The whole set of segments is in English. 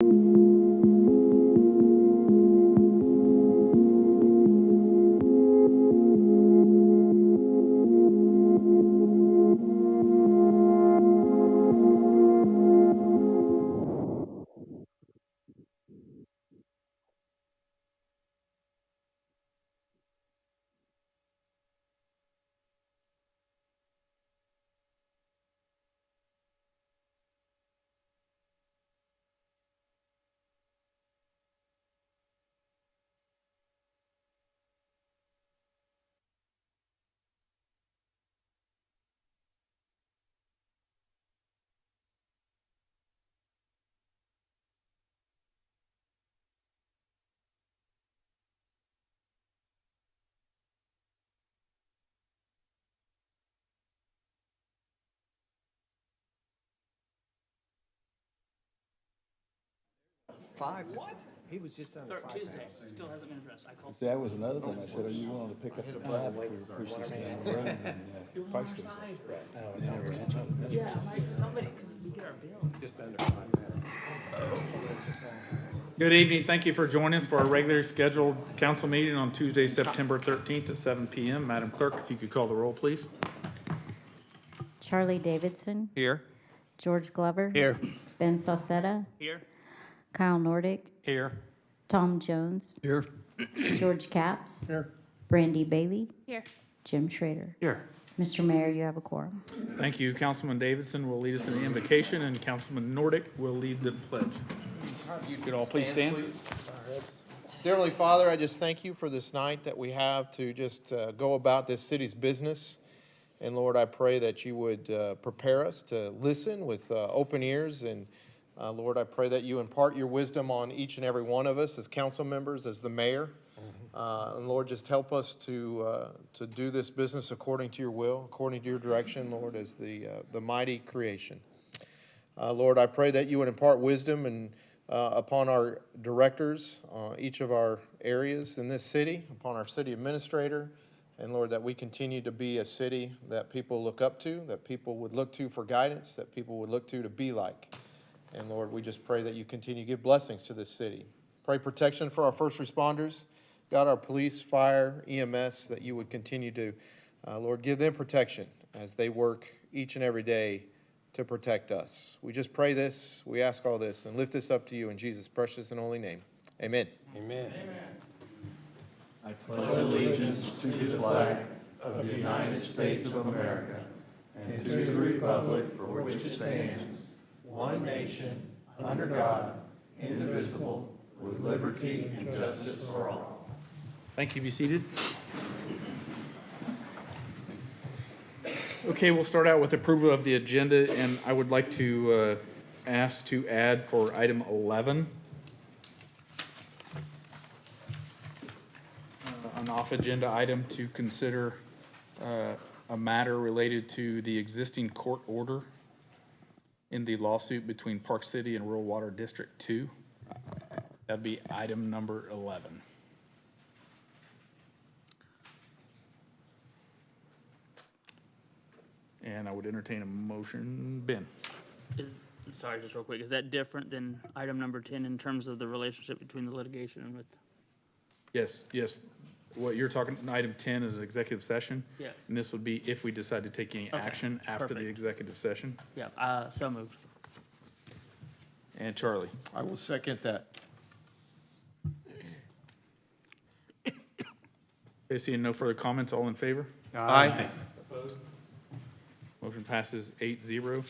Five. What? He was just under five. Tuesday, still hasn't been addressed. I called. See, that was another thing. I said, are you willing to pick up the tab if we push this down the road and price goes up? Yeah, like somebody, because we get our bill. Just under 5 minutes. Good evening. Thank you for joining us for our regularly scheduled council meeting on Tuesday, September 13th at 7 p.m. Madam Clerk, if you could call the roll, please. Charlie Davidson, Here. George Glover, Here. Ben Saucetta, Here, Kyle Nordick, Here. Tom Jones, Here. George Capps, Here. Brandy Bailey, here. Jim Schrader. Here. Mr. Mayor, you have a quorum. Thank you. Councilman Davidson will lead us in the invocation, and Councilman Nordick will lead the pledge. You could all please stand. Dear Heavenly Father, I just thank you for this night that we have to just go about this city's business. And Lord, I pray that you would prepare us to listen with open ears. And Lord, I pray that you impart your wisdom on each and every one of us as council members, as the mayor. And Lord, just help us to do this business according to your will, according to your direction, Lord, as the mighty creation. Lord, I pray that you would impart wisdom and upon our directors, each of our areas in this city, upon our city administrator, and Lord, that we continue to be a city that people look up to, that people would look to for guidance, that people would look to be like. And Lord, we just pray that you continue to give blessings to this city. Pray protection for our first responders, God, our police, fire, EMS, that you would continue to, Lord, give them protection as they work each and every day to protect us. We just pray this, we ask all this, and lift this up to you in Jesus' precious and holy name. Amen. Amen. I pledge allegiance to the flag of the United States of America and to the republic for which it stands, one nation, under God, indivisible, with liberty and justice for all. Thank you. Be seated. Okay, we'll start out with approval of the agenda, and I would like to ask to add for item 11, an off-agenda item to consider a matter related to the existing court order in the lawsuit between Park City and Rural Water District 2. That'd be item number 11. And I would entertain a motion. Ben? Sorry, just real quick, is that different than item number 10 in terms of the relationship between the litigation and with? Yes, yes. What you're talking, item 10 is executive session. Yes. And this would be if we decide to take any Okay, action after the perfect. executive session. Yeah, so moved. And Charlie? I will second that. Okay, seeing no further comments, all in favor? Aye. Opposed? Motion passes 8-0.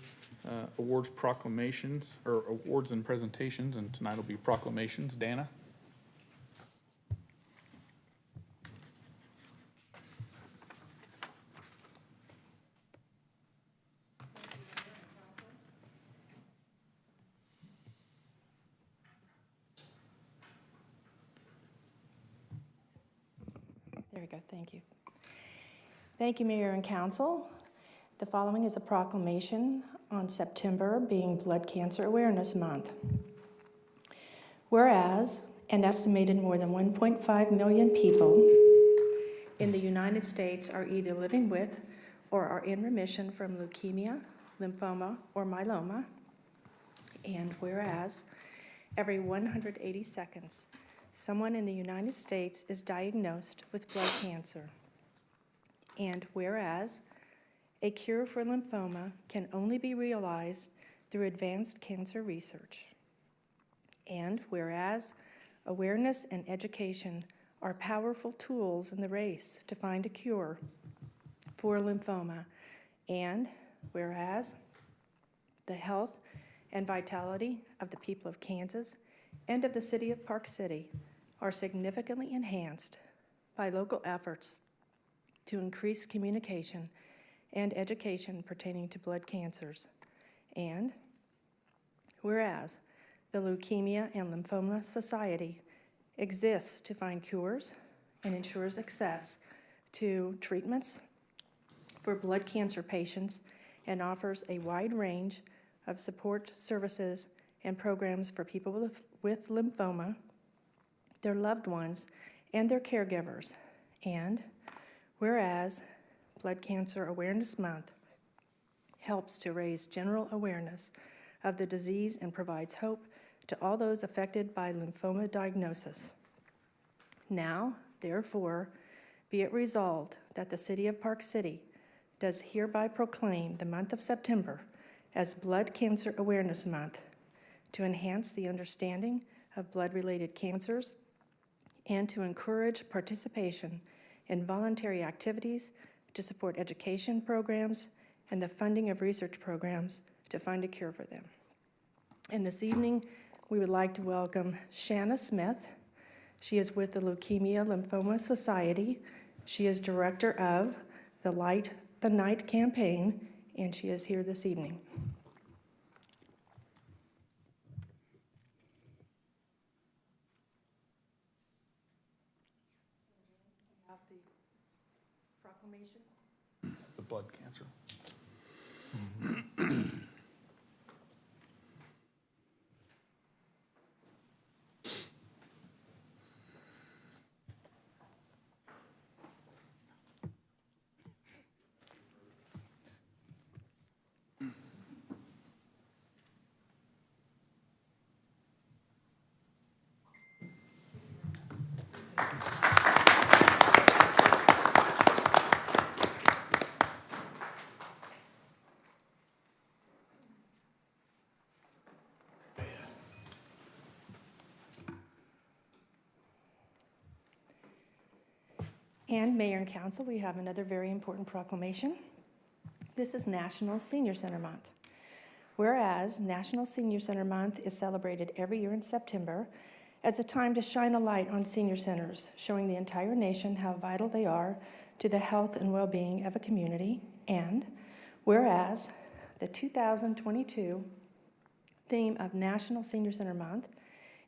Awards proclamations, or awards and presentations, and tonight will be proclamations. Dana? There we go, thank you. Thank you, Mayor and Council. The following is a proclamation on September being Blood Cancer Awareness Month. Whereas an estimated more than 1.5 million people in the United States are either living with or are in remission from leukemia, lymphoma, or myeloma. And whereas every 180 seconds, someone in the United States is diagnosed with blood cancer. And whereas a cure for lymphoma can only be realized through advanced cancer research. And whereas awareness and education are powerful tools in the race to find a cure for lymphoma. And whereas the health and vitality of the people of Kansas and of the city of Park City are significantly enhanced by local efforts to increase communication and education pertaining to blood cancers. And whereas the Leukemia and Lymphoma Society exists to find cures and ensures access to treatments for blood cancer patients and offers a wide range of support services and programs for people with lymphoma, their loved ones, and their caregivers. And whereas Blood Cancer Awareness Month helps to raise general awareness of the disease and provides hope to all those affected by lymphoma diagnosis. Now, therefore, be it resolved that the City of Park City does hereby proclaim the month of September as Blood Cancer Awareness Month to enhance the understanding of blood-related cancers and to encourage participation in voluntary activities to support education programs and the funding of research programs to find a cure for them. And this evening, we would like to welcome Shanna Smith. She is with the Leukemia Lymphoma Society. She is director of the Light the Night campaign, and she is here this evening. We have the proclamation. The blood cancer. And Mayor and Council, we have another very important proclamation. This is National Senior Center Month. Whereas National Senior Center Month is celebrated every year in September as a time to shine a light on senior centers, showing the entire nation how vital they are to the health and well-being of a community. And whereas the 2022 theme of National Senior Center Month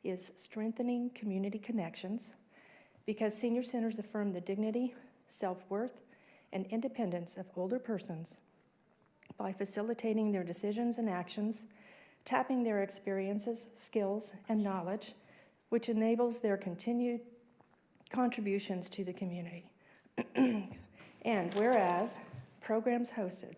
is Strengthening Community Connections, because senior centers affirm the dignity, self-worth, and independence of older persons by facilitating their decisions and actions, tapping their experiences, skills, and knowledge, which enables their continued contributions to the community. And whereas programs hosted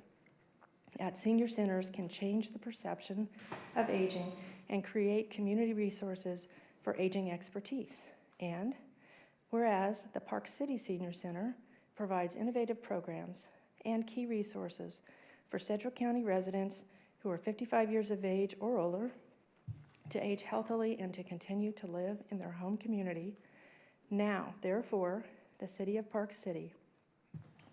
at senior centers can change the perception of aging and create community resources for aging expertise. And whereas the Park City Senior Center provides innovative programs and key resources for Central County residents who are 55 years of age or older to age healthily and to continue to live in their home community. Now, therefore, the City of Park City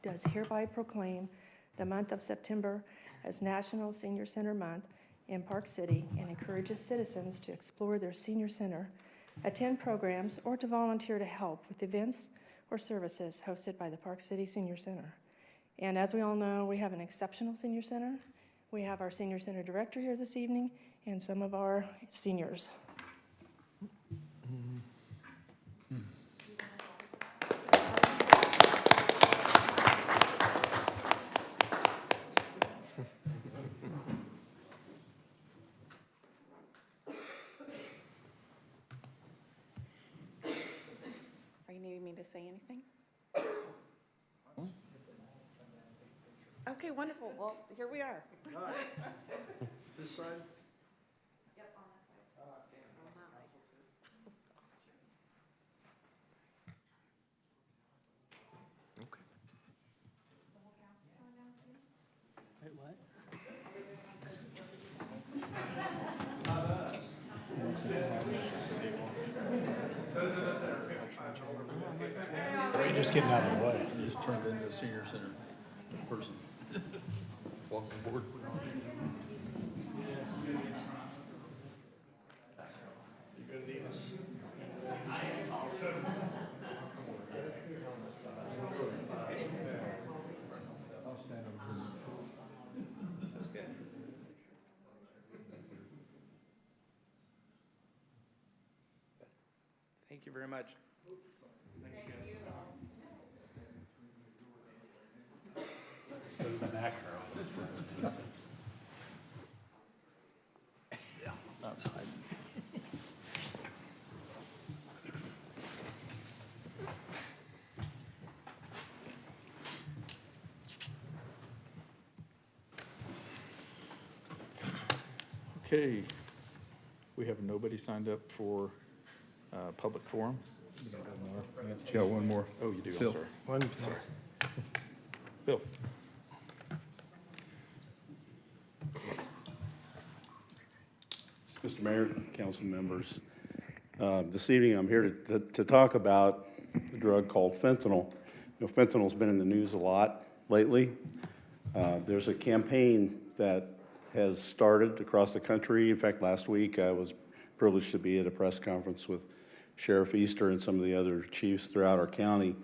does hereby proclaim the month of September as National Senior Center Month in Park City and encourages citizens to explore their senior center, attend programs, or to volunteer to help with events or services hosted by the Park City Senior Center. And as we all know, we have an exceptional senior center. We have our senior center director here this evening and some of our seniors. Are you needing me to say anything? Okay, wonderful. Well, here we are. This side? Yep, on that side. Or are you just getting out of the way? You just turned into a senior center person. Welcome aboard. Thank you very much. Okay, we have nobody signed up for public forum. You got one more. Oh, you do, I'm Phil. sorry. One, Bill? Mr. Mayor, council members, this evening I'm here to talk about a drug called fentanyl. You know, fentanyl's been in the news a lot lately. There's a campaign that has started across the country. In fact, last week I was privileged to be at a press conference with Sheriff Easter and some of the other chiefs throughout our county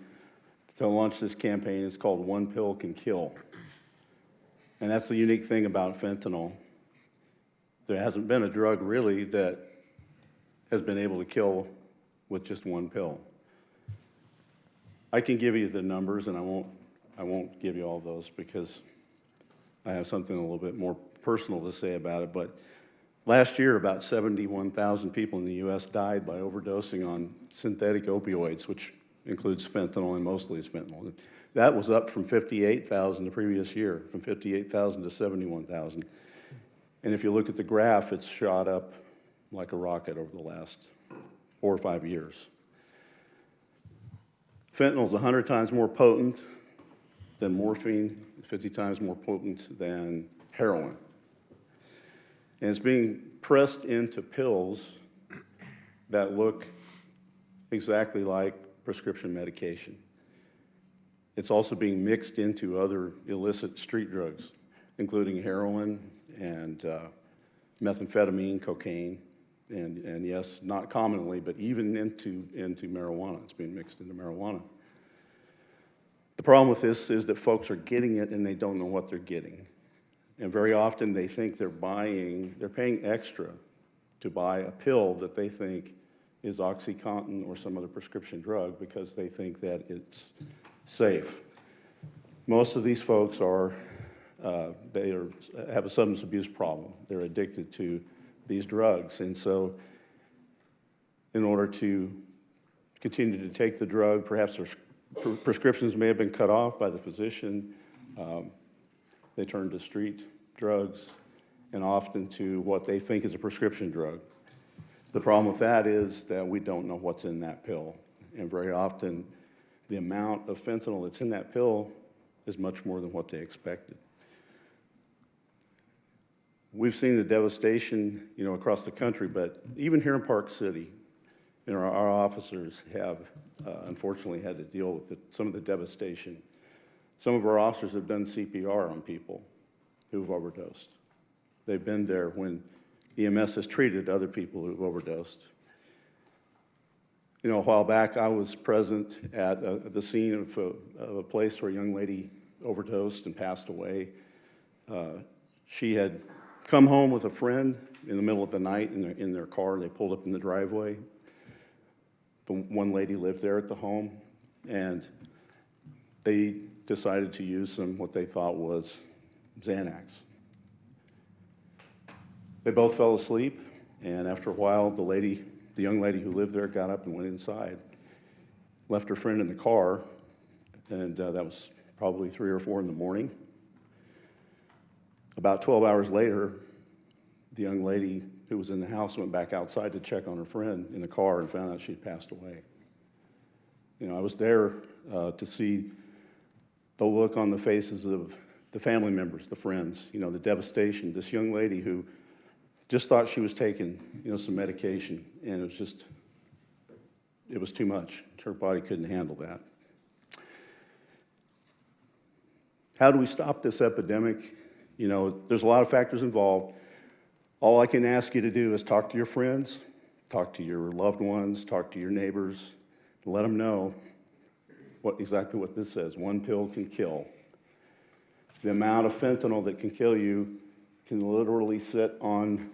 to launch this campaign. It's called One Pill Can Kill. And that's the unique thing about fentanyl. There hasn't been a drug really that has been able to kill with just one pill. I can give you the numbers, and I won't give you all those because I have something a little bit more personal to say about it. But last year, about 71,000 people in the U.S. died by overdosing on synthetic opioids, which includes fentanyl and mostly is fentanyl. That was up from 58,000 the previous year, from 58,000 to 71,000. And if you look at the graph, it's shot up like a rocket over the last 4 or 5 years. Fentanyl is 100 times more potent than morphine, 50 times more potent than heroin. And it's being pressed into pills that look exactly like prescription medication. It's also being mixed into other illicit street drugs, including heroin and methamphetamine, cocaine, and yes, not commonly, but even into marijuana. It's being mixed into marijuana. The problem with this is that folks are getting it and they don't know what they're getting. And very often they think they're paying extra to buy a pill that they think is OxyContin or some other prescription drug because they think that it's safe. Most of these folks have a substance abuse problem. They're addicted to these drugs. And so in order to continue to take the drug, perhaps their prescriptions may have been cut off by the physician. They turn to street drugs and often to what they think is a prescription drug. The problem with that is that we don't know what's in that pill. And very often the amount of fentanyl that's in that pill is much more than what they expected. We've seen the devastation, across the country, but even here in Park City, our officers have unfortunately had to deal with some of the devastation. Some of our officers have done CPR on people who've overdosed. They've been there when EMS has treated other people who've overdosed. A while back, I was present at the scene of a place where a young lady overdosed and passed away. She had come home with a friend in the middle of the night in their car. They pulled up in the driveway. The one lady lived there at the home, and they decided to use what they thought was Xanax. They both fell asleep, and after a while, the young lady who lived there got up and went inside, left her friend in the car, and that was probably 3 or 4 in the morning. About 12 hours later, the young lady who was in the house went back outside to check on her friend in the car and found out she'd passed away. I was there to see the look on the faces of the family members, the friends, the devastation. This young lady who just thought she was taking, some medication, and it was too much. Her body couldn't handle that. How do we stop this epidemic? There's a lot of factors involved. All I can ask you to do is talk to your friends, talk to your loved ones, talk to your neighbors, let them know exactly what this says. One pill can kill. The amount of fentanyl that can kill you can literally sit on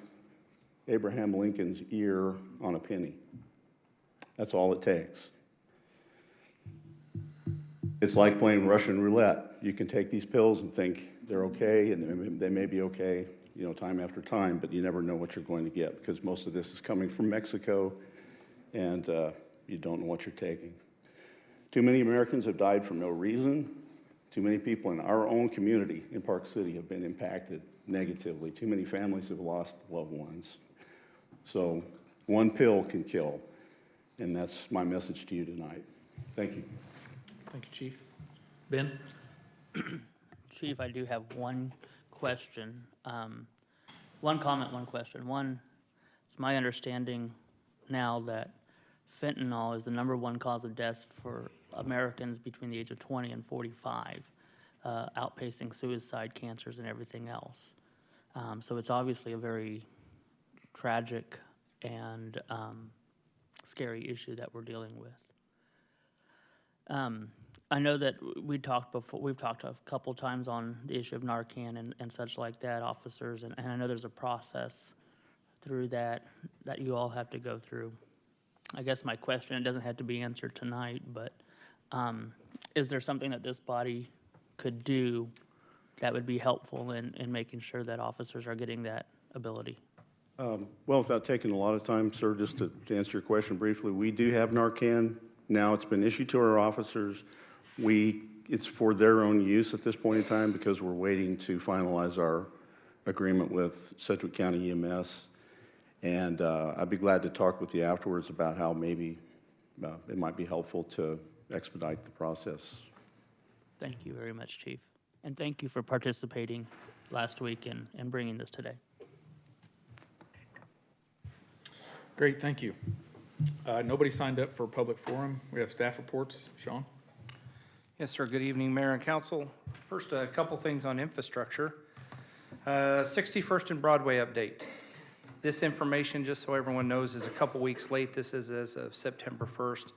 Abraham Lincoln's ear on a penny. That's all it takes. It's like playing Russian roulette. You can take these pills and think they're okay, and they may be okay, time after time, but you never know what you're going to get because most of this is coming from Mexico, and you don't know what you're taking. Too many Americans have died for no reason. Too many people in our own community in Park City have been impacted negatively. Too many families have lost loved ones. So one pill can kill, and that's my message to you tonight. Thank you. Thank you, Chief. Ben? Chief, I do have one question. One comment, one question. One, it's my understanding now that fentanyl is the #1 cause of death for Americans between the age of 20 and 45, outpacing suicide, cancers, and everything else. So it's obviously a very tragic and scary issue that we're dealing with. I know that we've talked a couple times on the issue of Narcan and such like that, officers, and I know there's a process through that you all have to go through. I guess my question, it doesn't have to be answered tonight, but is there something that this body could do that would be helpful in making sure that officers are getting that ability? Well, without taking a lot of time, sir, just to answer your question briefly, we do have Narcan. Now it's been issued to our officers. It's for their own use at this point in time because we're waiting to finalize our agreement with Sedgwick County EMS. And I'd be glad to talk with you afterwards about how maybe it might be helpful to expedite the process. Thank you very much, Chief. And thank you for participating last week and bringing this today. Great, thank you. Nobody signed up for public forum. We have staff reports. Sean? Yes, sir. Good evening, Mayor and Council. First, a couple things on infrastructure. 61st and Broadway update. This information, just so everyone knows, is a couple weeks late. This is as of September 1st.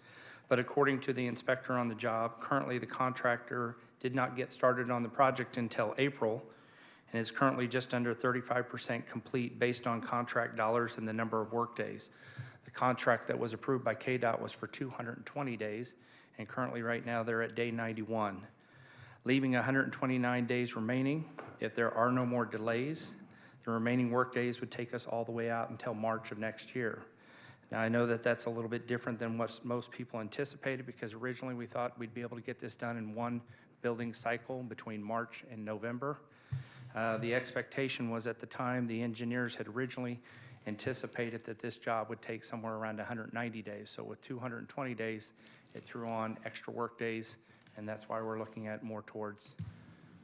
But according to the inspector on the job, currently the contractor did not get started on the project until April and is currently just under 35% complete based on contract dollars and the number of workdays. The contract that was approved by KDOT was for 220 days, and currently right now they're at day 91. Leaving 129 days remaining, if there are no more delays, the remaining workdays would take us all the way out until March of next year. Now, I know that that's a little bit different than what most people anticipated because originally we thought we'd be able to get this done in one building cycle between March and November. The expectation was at the time the engineers had originally anticipated that this job would take somewhere around 190 days. So with 220 days, it threw on extra work days, and that's why we're looking at more towards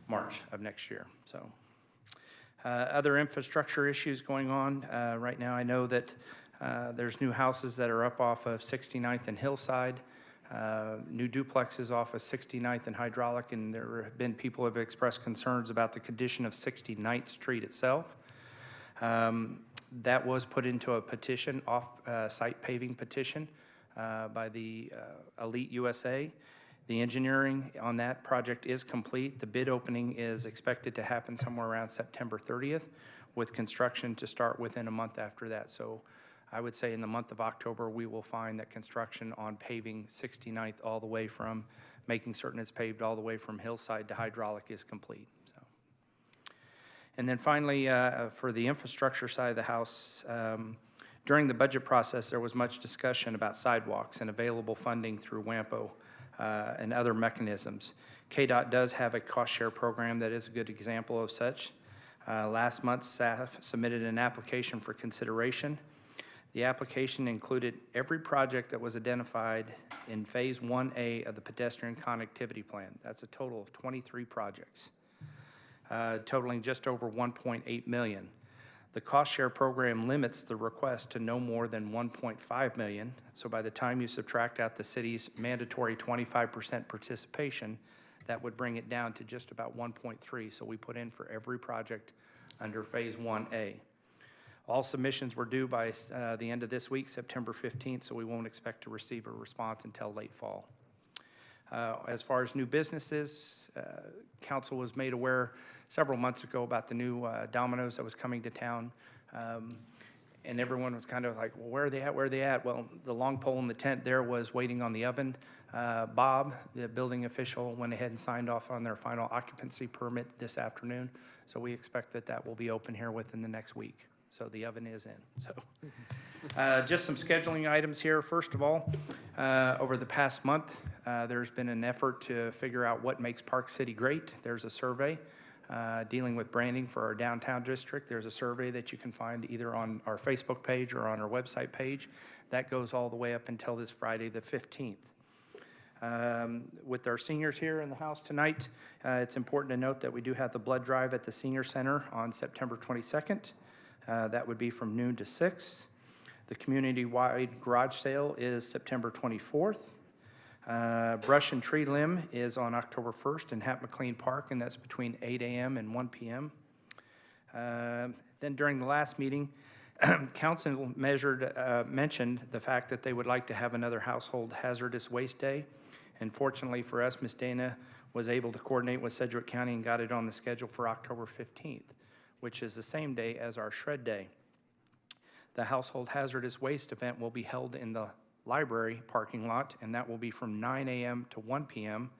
March of next year. So other infrastructure issues going on right now. I know that there's new houses that are up off of 69th and Hillside, new duplexes off of 69th and Hydraulic, and there have been people who have expressed concerns about the condition of 69th Street itself. That was put into a petition, off-site paving petition by the Elite USA. The engineering on that project is complete. The bid opening is expected to happen somewhere around September 30th, with construction to start within a month after that. So I would say in the month of October, we will find that construction on paving 69th all the way from, making certain it's paved all the way from Hillside to Hydraulic is complete. So. And then finally, for the infrastructure side of the house, during the budget process, there was much discussion about sidewalks and available funding through WAMPO and other mechanisms. KDOT does have a cost share program that is a good example of such. Last month, staff submitted an application for consideration. The application included every project that was identified in Phase 1A of the pedestrian connectivity plan. That's a total of 23 projects, totaling just over $1.8 million. The cost share program limits the request to no more than 1.5 million. So by the time you subtract out the city's mandatory 25% participation, that would bring it down to just about 1.3. So we put in for every project under Phase 1A. All submissions were due by the end of this week, September 15th, so we won't expect to receive a response until late fall. As far as new businesses, council was made aware several months ago about the new Domino's that was coming to town. And everyone was kind of like, well, where are they at? Where are they at? Well, the long pole in the tent there was waiting on the oven. Bob, the building official, went ahead and signed off on their final occupancy permit this afternoon. So we expect that that will be open here within the next week. So the oven is in, so. Just some scheduling items here. First of all, over the past month, there's been an effort to figure out what makes Park City great. There's a survey dealing with branding for our downtown district. There's a survey that you can find either on our Facebook page or on our website page. That goes all the way up until this Friday, the 15th. With our seniors here in the house tonight, it's important to note that we do have the blood drive at the Senior Center on September 22nd. That would be from noon to 6. The community-wide garage sale is September 24th. Brush and tree limb is on October 1st in Hap McLean Park, and that's between 8 a.m. and 1 p.m. Then during the last meeting, council mentioned the fact that they would like to have another household hazardous waste day. And fortunately for us, Ms. Dana was able to coordinate with Sedgwick County and got it on the schedule for October 15th, which is the same day as our shred day. The household hazardous waste event will be held in the library parking lot, and that will be from 9 a.m. to 1 p.m.,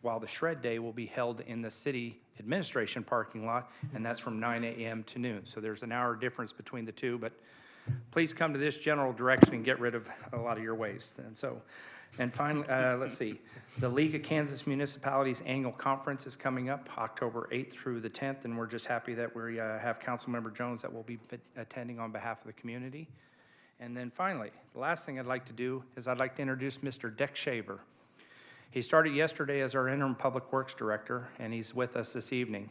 while the shred day will be held in the city administration parking lot, and that's from 9 a.m. to noon. So there's an hour difference between the two, but please come to this general direction and get rid of a lot of your waste. And finally, let's see, the League of Kansas Municipalities Annual Conference is coming up October 8th through the 10th, and we're just happy that we have Councilmember Jones that will be attending on behalf of the community. And then finally, the last thing I'd like to do is I'd like to introduce Mr. Deck Shaver. He started yesterday as our interim Public Works Director, and he's with us this evening.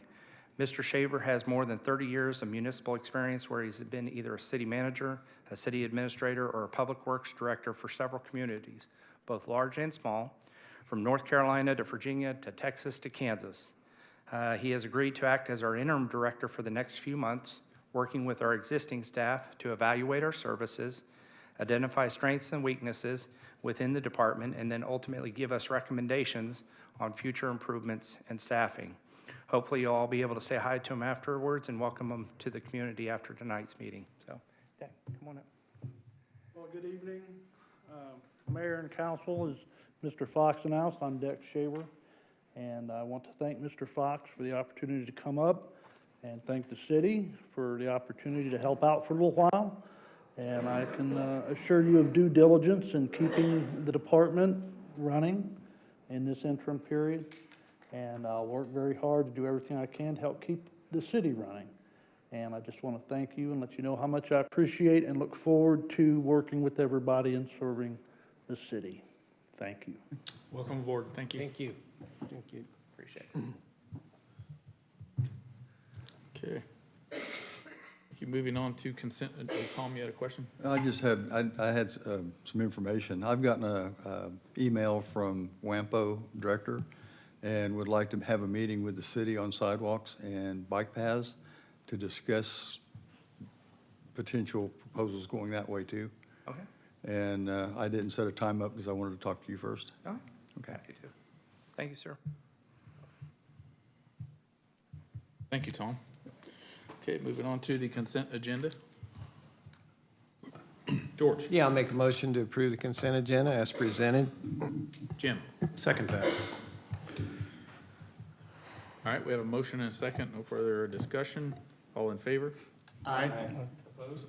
Mr. Shaver has more than 30 years of municipal experience where he's been either a city manager, a city administrator, or a Public Works Director for several communities, both large and small, from North Carolina to Virginia to Texas to Kansas. He has agreed to act as our interim director for the next few months, working with our existing staff to evaluate our services, identify strengths and weaknesses within the department, and then ultimately give us recommendations on future improvements and staffing. Hopefully you'll all be able to say hi to him afterwards and welcome him to the community after tonight's meeting. So, Deck, come on up. Well, good evening. Mayor and council, as Mr. Fox announced, I'm Deck Shaver, and I want to thank Mr. Fox for the opportunity to come up and thank the city for the opportunity to help out for a little while. And I can assure you of due diligence in keeping the department running in this interim period. And I'll work very hard to do everything I can to help keep the city running. And I just want to thank you and let you know how much I appreciate and look forward to working with everybody and serving the city. Thank you. Welcome aboard. Thank you. Thank you. Thank you. Appreciate it. Okay. Keep moving on to consent. Tom, you had a question? I just had, I had some information. I've gotten a email from WAMPO director and would like to have a meeting with the city on sidewalks and bike paths to discuss potential proposals going that way too. Okay. And I didn't set a time up because I wanted to talk to you first. All right. Okay. Happy to. Thank you, sir. Thank you, Tom. Okay, moving on to the consent agenda. George? Yeah, I'll make a motion to approve the consent agenda as presented. Jim? Second that. All right, we have a motion and a second. No further discussion. All in favor? Aye. Opposed?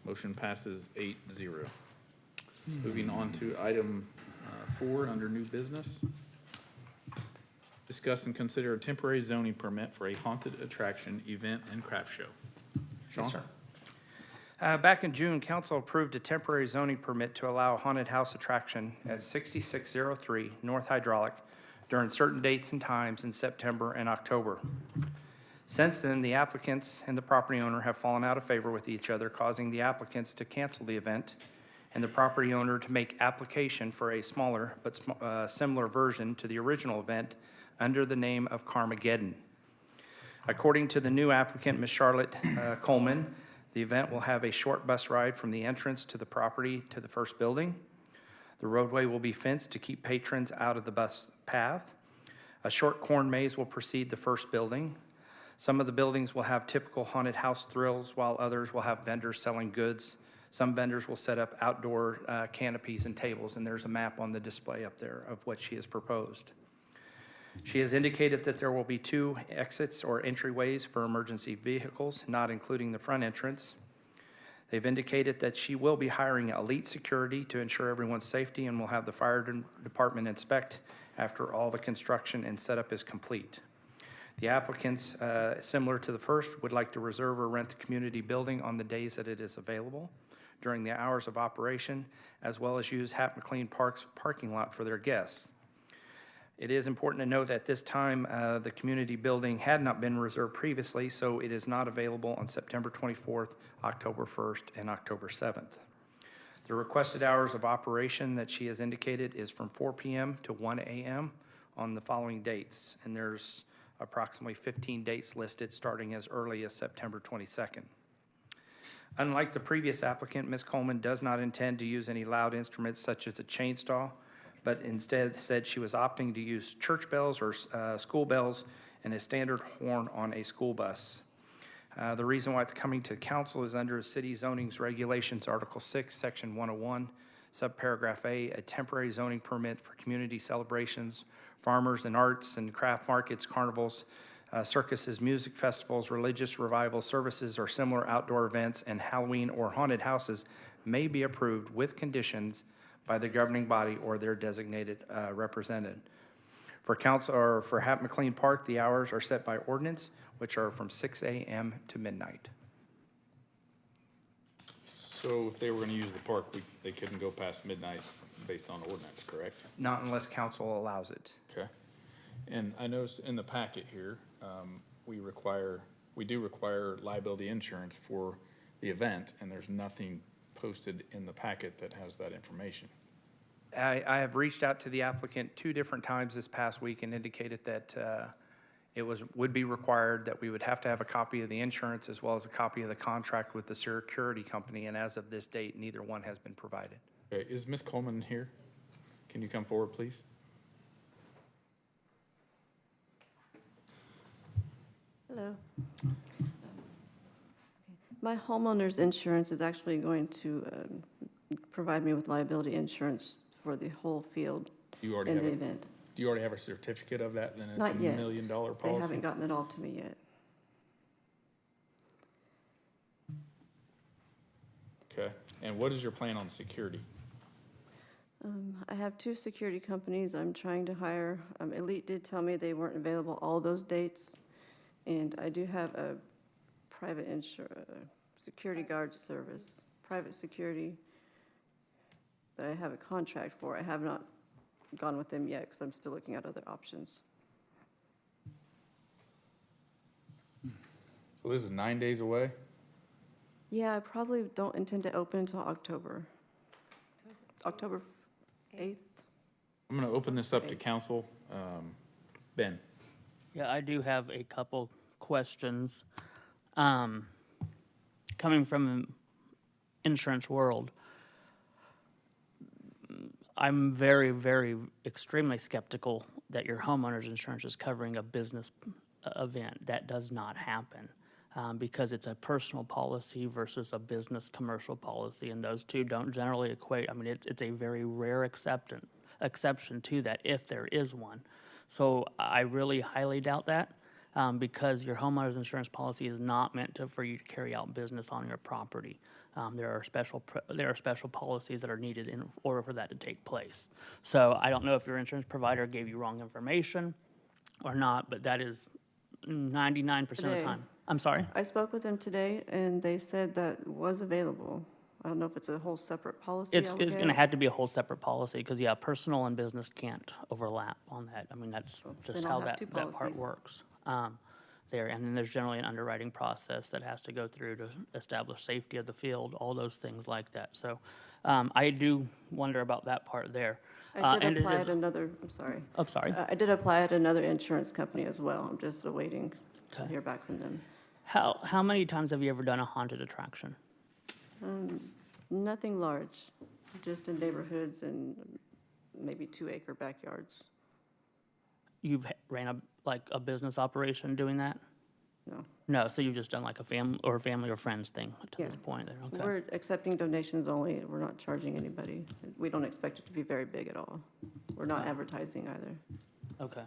Motion passes 8-0. Moving on to item 4 under new business. Discuss and consider a temporary zoning permit for a haunted attraction event and craft show. Sean? Yes, sir. Back in June, council approved a temporary zoning permit to allow a haunted house attraction at 6603 North Hydraulic during certain dates and times in September and October. Since then, the applicants and the property owner have fallen out of favor with each other, causing the applicants to cancel the event and the property owner to make application for a smaller but similar version to the original event under the name of Carmageddon. According to the new applicant, Ms. Charlotte Coleman, the event will have a short bus ride from the entrance to the property to the first building. The roadway will be fenced to keep patrons out of the bus path. A short corn maze will precede the first building. Some of the buildings will have typical haunted house thrills, while others will have vendors selling goods. Some vendors will set up outdoor canopies and tables, and there's a map on the display up there of what she has proposed. She has indicated that there will be 2 exits or entryways for emergency vehicles, not including the front entrance. They've indicated that she will be hiring elite security to ensure everyone's safety and will have the fire department inspect after all the construction and setup is complete. The applicants, similar to the first, would like to reserve or rent the community building on the days that it is available during the hours of operation, as well as use Hap McLean Park's parking lot for their guests. It is important to note that at this time, the community building had not been reserved previously, so it is not available on September 24th, October 1st, and October 7th. The requested hours of operation that she has indicated is from 4 p.m. to 1 a.m. on the following dates, and there's approximately 15 dates listed starting as early as September 22nd. Unlike the previous applicant, Ms. Coleman does not intend to use any loud instruments such as a chainsaw, but instead said she was opting to use church bells or school bells and a standard horn on a school bus. The reason why it's coming to council is under City Zoning's Regulations, Article 6, Section 101, Subparagraph A, a temporary zoning permit for community celebrations, farmers and arts and craft markets, carnivals, circuses, music festivals, religious revival services, or similar outdoor events, and Halloween or haunted houses may be approved with conditions by the governing body or their designated representative. For council or for Hap McLean Park, the hours are set by ordinance, which are from 6 a.m. to midnight. So if they were gonna use the park, they couldn't go past midnight based on ordinance, correct? Not unless council allows it. Okay. And I noticed in the packet here, we do require liability insurance for the event, and there's nothing posted in the packet that has that information. I have reached out to the applicant 2 different times this past week and indicated that it would be required that we would have to have a copy of the insurance as well as a copy of the contract with the security company, and as of this date, neither one has been provided. Okay, is Ms. Coleman here? Can you come forward, please? Hello. My homeowner's insurance is actually going to provide me with liability insurance for the whole field You already in have the a, event. do you already have a certificate of that? Then it's Not a yet. $1 million They policy? haven't gotten it all to me yet. Okay, and what is your plan on security? I have 2 security companies I'm trying to hire. Elite did tell me they weren't available all those dates, and I do have a private security guard service, private security that I have a contract for. I have not gone with them yet because I'm still looking at other options. So this is 9 days away? Yeah, I probably don't intend to open until October 8th. I'm gonna open this up to council. Ben? Yeah, I do have a couple questions. Coming from the insurance world, I'm very, very extremely skeptical that your homeowner's insurance is covering a business event. That does not happen because it's a personal policy versus a business commercial policy, and those two don't generally equate. I mean, it's a very rare exception to that if there is one. So I really highly doubt that because your homeowner's insurance policy is not meant for you to carry out business on your property. There are special policies that are needed in order for that to take place. So I don't know if your insurance provider gave you wrong information or not, but that is 99% of the Today. time. I'm sorry? I spoke with them today, and they said that was available. I don't know if it's a whole separate policy. It's I'll going to get. have to be a whole separate policy because, yeah, personal and business can't overlap on that. I mean, that's just then how I'll have that 2 part policies. works. there. And then there's generally an underwriting process that has to go through to establish safety of the field, all those things like that. So I do wonder about that part there. I did And it apply is- at another, I'm sorry. I'm sorry. I did apply at another insurance company as well. I'm just awaiting to Okay. hear back from them. How many times have you ever done a haunted attraction? Nothing large, just in neighborhoods and maybe 2-acre backyards. You've ran a business operation doing that? No. No, so you've just done like a family or friends thing to this Yeah. point there, okay? We're accepting donations only. We're not charging anybody. We don't expect it to be very big at all. We're not advertising either. Okay.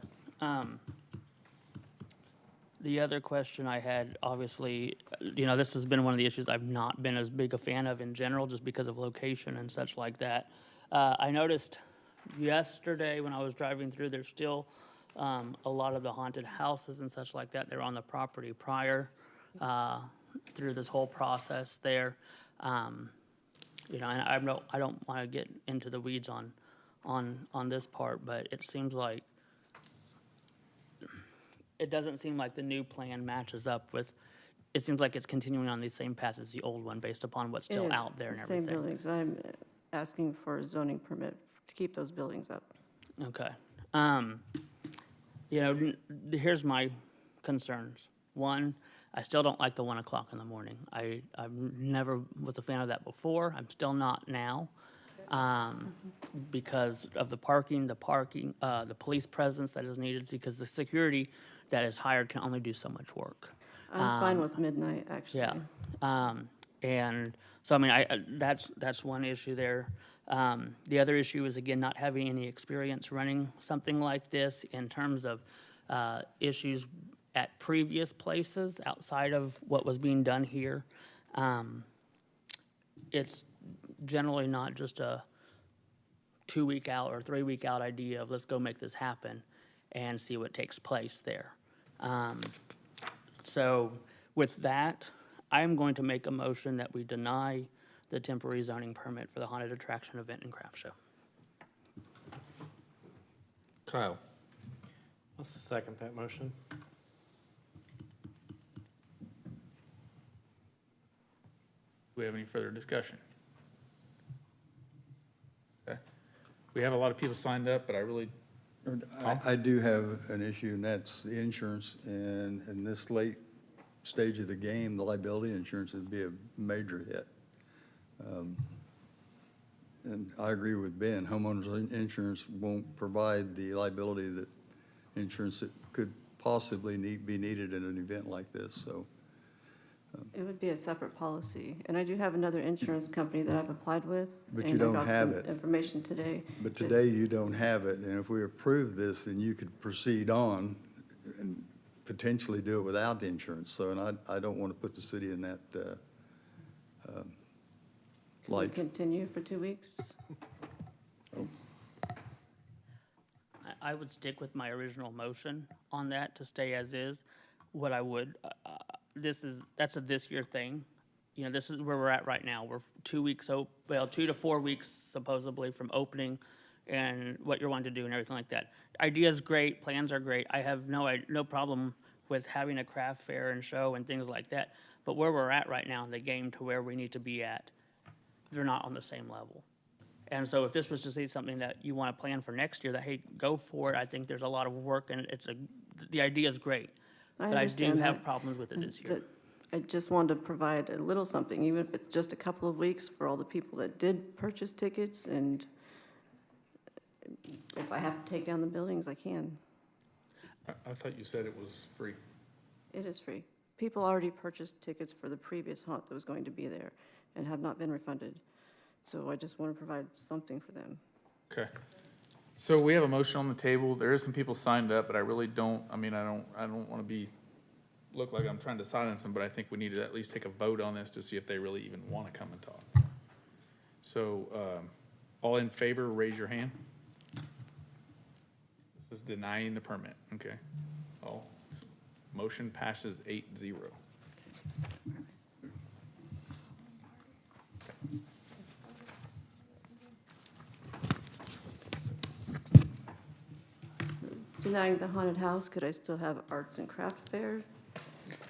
The other question I had, obviously, this has been one of the issues I've not been as big a fan of in general, just because of location and such like that. I noticed yesterday when I was driving through, there's still a lot of the haunted houses and such like that. They're on the property prior through this whole process there. And I don't want to get into the weeds on this part, but it seems like it doesn't seem like the new plan matches up with, it seems like it's continuing on the same path as the old one based upon what's It still is out there and the same everything. buildings. I'm asking for a zoning permit to keep those buildings up. Okay. Here's my concerns. One, I still don't like the 1 o'clock in the morning. I never was a fan of that before. I'm still not now. Because of the parking, the police presence that is needed, because the security that is hired can only do so much work. I'm fine with midnight, actually. Yeah. And so, that's one issue there. The other issue is, again, not having any experience running something like this in terms of issues at previous places outside of what was being done here. It's generally not just a 2-week out or 3-week out idea of let's go make this happen and see what takes place there. So with that, I'm going to make a motion that we deny the temporary zoning permit for the haunted attraction event and craft show. Kyle? I'll second that motion. Do we have any further discussion? Okay. We have a lot of people signed up, but I really, I do have an issue, and that's the insurance, and in this late stage of the game, the liability insurance would be a major hit. And I agree with Ben, homeowners insurance won't provide the liability that insurance that could possibly be needed in an event like this, so. It would be a separate policy. And I do have another insurance company that I've applied with. But you and I don't got have the it. information today. But Just- today you don't have it, and if we approve this, then you could proceed on and potentially do it without the insurance. So, and I don't want to put the city in that Can we light. continue for 2 weeks? I would stick with my original motion on that to stay as is. What I would, that's a this year thing. This is where we're at right now. We're 2 weeks, 2 to 4 weeks supposedly from opening and what you're wanting to do and everything like that. Idea's great, plans are great. I have no problem with having a craft fair and show and things like that. But where we're at right now in the game to where we need to be at, they're not on the same level. And so if this was to say something that you want to plan for next year, that, hey, go for it, I think there's a lot of work and the idea is great. But I do understand have that. problems with it this year. That- I just wanted to provide a little something, even if it's just a couple of weeks for all the people that did purchase tickets. And if I have to take down the buildings, I can. I thought you said it was free. It is free. People already purchased tickets for the previous haunt that was going to be there and have not been refunded. So I just want to provide something for them. Okay. So we have a motion on the table. There is some people signed up, but I really don't, I don't want to look like I'm trying to silence them, but I think we need to at least take a vote on this to see if they really even want to come and talk. So, all in favor, raise your hand. This is denying the permit, okay? All, motion passes 8-0. Denying the haunted house, could I still have arts and craft fair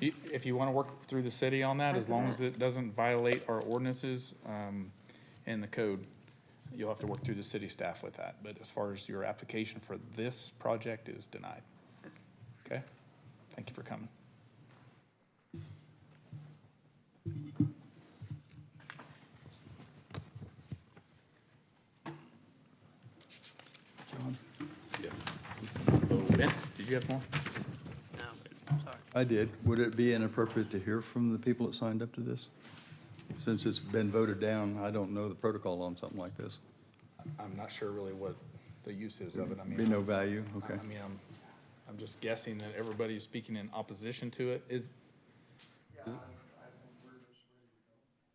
If you want to work through the city on that, as long as it doesn't violate our ordinances and the code, you'll have to work through the city staff with that. But as far as your application for this project is denied. Okay? Thank you for coming. John? Ben, did you have more? No, sorry. I did. Would it be inappropriate to hear from the people that signed up to this? Since it's been voted down, I don't know the protocol on something like this. I'm not sure really what the use is of it. I mean, Be no value, okay. I mean, I'm just guessing that everybody is speaking in opposition to it. Is it-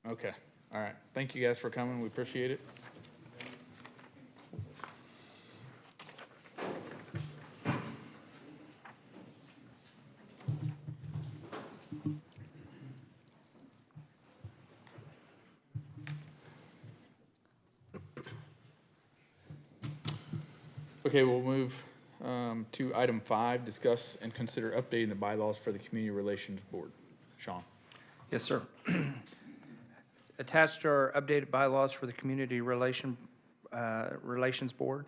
Okay, all right. Thank you guys for coming. We appreciate it. Okay, we'll move to item 5, discuss and consider updating the bylaws for the Community Relations Board. Sean? Yes, sir. Attached to our updated bylaws for the Community Relations Board,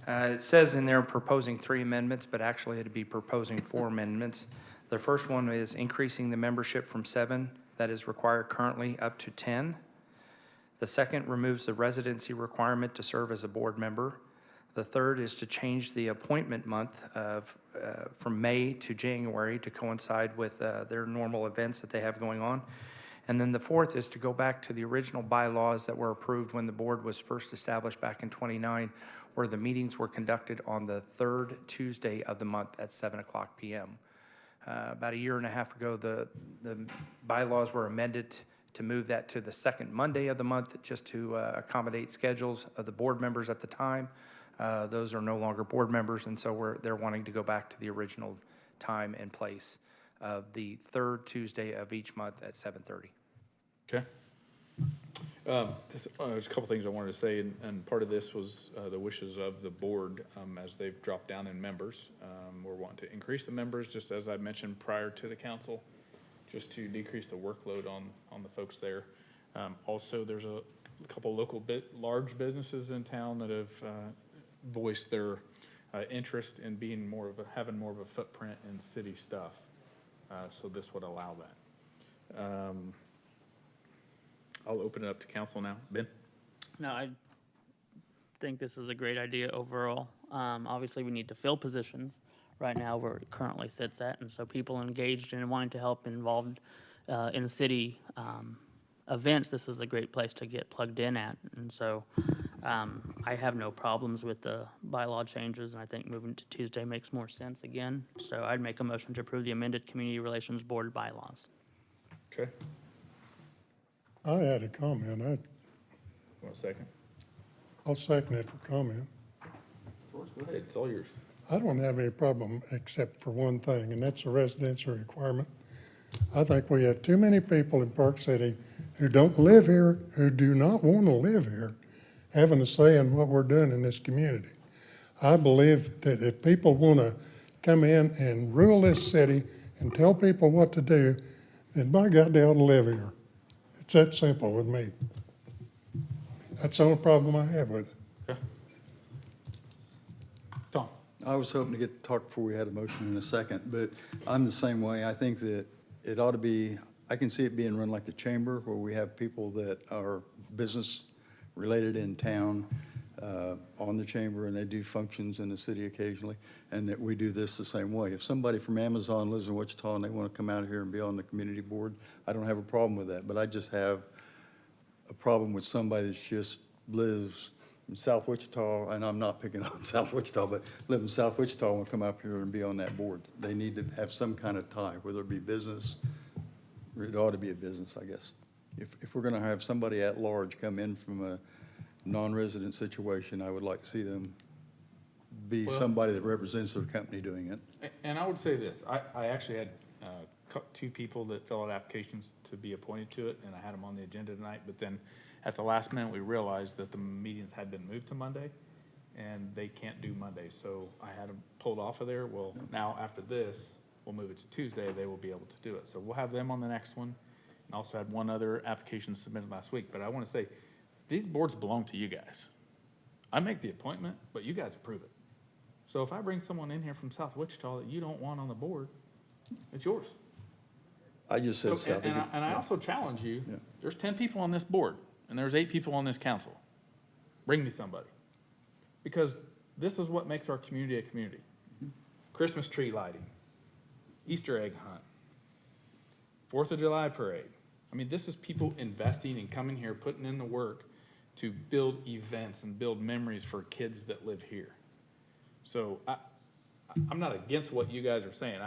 it says in there proposing 3 amendments, but actually it'd be proposing 4 amendments. The first one is increasing the membership from 7, that is required currently, up to 10. The second removes the residency requirement to serve as a board member. The third is to change the appointment month from May to January to coincide with their normal events that they have going on. And then the fourth is to go back to the original bylaws that were approved when the board was first established back in '29, where the meetings were conducted on the 3rd Tuesday of the month at 7:00 p.m. About a year and a half ago, the bylaws were amended to move that to the 2nd Monday of the month, just to accommodate schedules of the board members at the time. Those are no longer board members, and so they're wanting to go back to the original time and place of the 3rd Tuesday of each month at 7:30. Okay. There's a couple things I wanted to say, and part of this was the wishes of the board as they've dropped down in members. We're wanting to increase the members, just as I mentioned prior to the council, just to decrease the workload on the folks there. Also, there's a couple local large businesses in town that have voiced their interest in being having more of a footprint in city stuff. So this would allow that. I'll open it up to council now. Ben? No, I think this is a great idea overall. Obviously, we need to fill positions right now where it currently sits at, and so people engaged and wanting to help involved in city events, this is a great place to get plugged in at. And so I have no problems with the bylaw changes, and I think moving to Tuesday makes more sense again. So I'd make a motion to approve the amended Community Relations Board bylaws. Okay. I had a comment. Want a second? I'll second it for comment. George, go ahead. It's all yours. I don't have any problem except for one thing, and that's the residency requirement. I think we have too many people in Park City who don't live here, who do not want to live here, having a say in what we're doing in this community. I believe that if people want to come in and rule this city and tell people what to do, then by God, they ought to live here. It's that simple with me. That's the only problem I have with it. Okay. Tom? I was hoping to get to talk before we had a motion in a second, but I'm the same way. I think that it ought to be, I can see it being run like the chamber, where we have people that are business-related in town on the chamber, and they do functions in the city occasionally, and that we do this the same way. If somebody from Amazon lives in Wichita and they want to come out here and be on the community board, I don't have a problem with that, but I just have a problem with somebody that just lives in South Wichita, and I'm not picking on South Wichita, but live in South Wichita and want to come up here and be on that board. They need to have some kind of tie, whether it be business, or it ought to be a business, I guess. If we're going to have somebody at large come in from a non-resident situation, I would like to see them be somebody that represents their company doing it. And I would say this, I actually had 2 people that filled out applications to be appointed to it, and I had them on the agenda tonight, but then at the last minute, we realized that the meetings had been moved to Monday, and they can't do Monday, so I had them pulled off of there. Well, now after this, we'll move it to Tuesday, they will be able to do it. So we'll have them on the next one. And also had one other application submitted last week, but I want to say, these boards belong to you guys. I make the appointment, but you guys approve it. So if I bring someone in here from South Wichita that you don't want on the board, it's yours. I just So, said South. and I also challenge you, there's 10 people on this board, and there's 8 people on this council. Bring me somebody. Because this is what makes our community a community. Christmas tree lighting, Easter egg hunt, 4th of July parade. I mean, this is people investing and coming here, putting in the work to build events and build memories for kids that live here. So I'm not against what you guys are saying.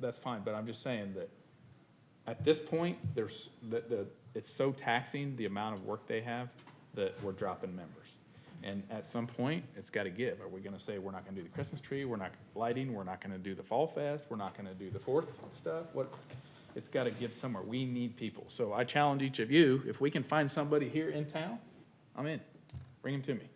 That's fine, but I'm just saying that at this point, it's so taxing, the amount of work they have, that we're dropping members. And at some point, it's gotta give. Are we gonna say we're not gonna do the Christmas tree, we're not lighting, we're not gonna do the Fall Fest, we're not gonna do the 4th stuff? It's gotta give somewhere. We need people. So I challenge each of you, if we can find somebody here in town, I'm in. Bring them to me.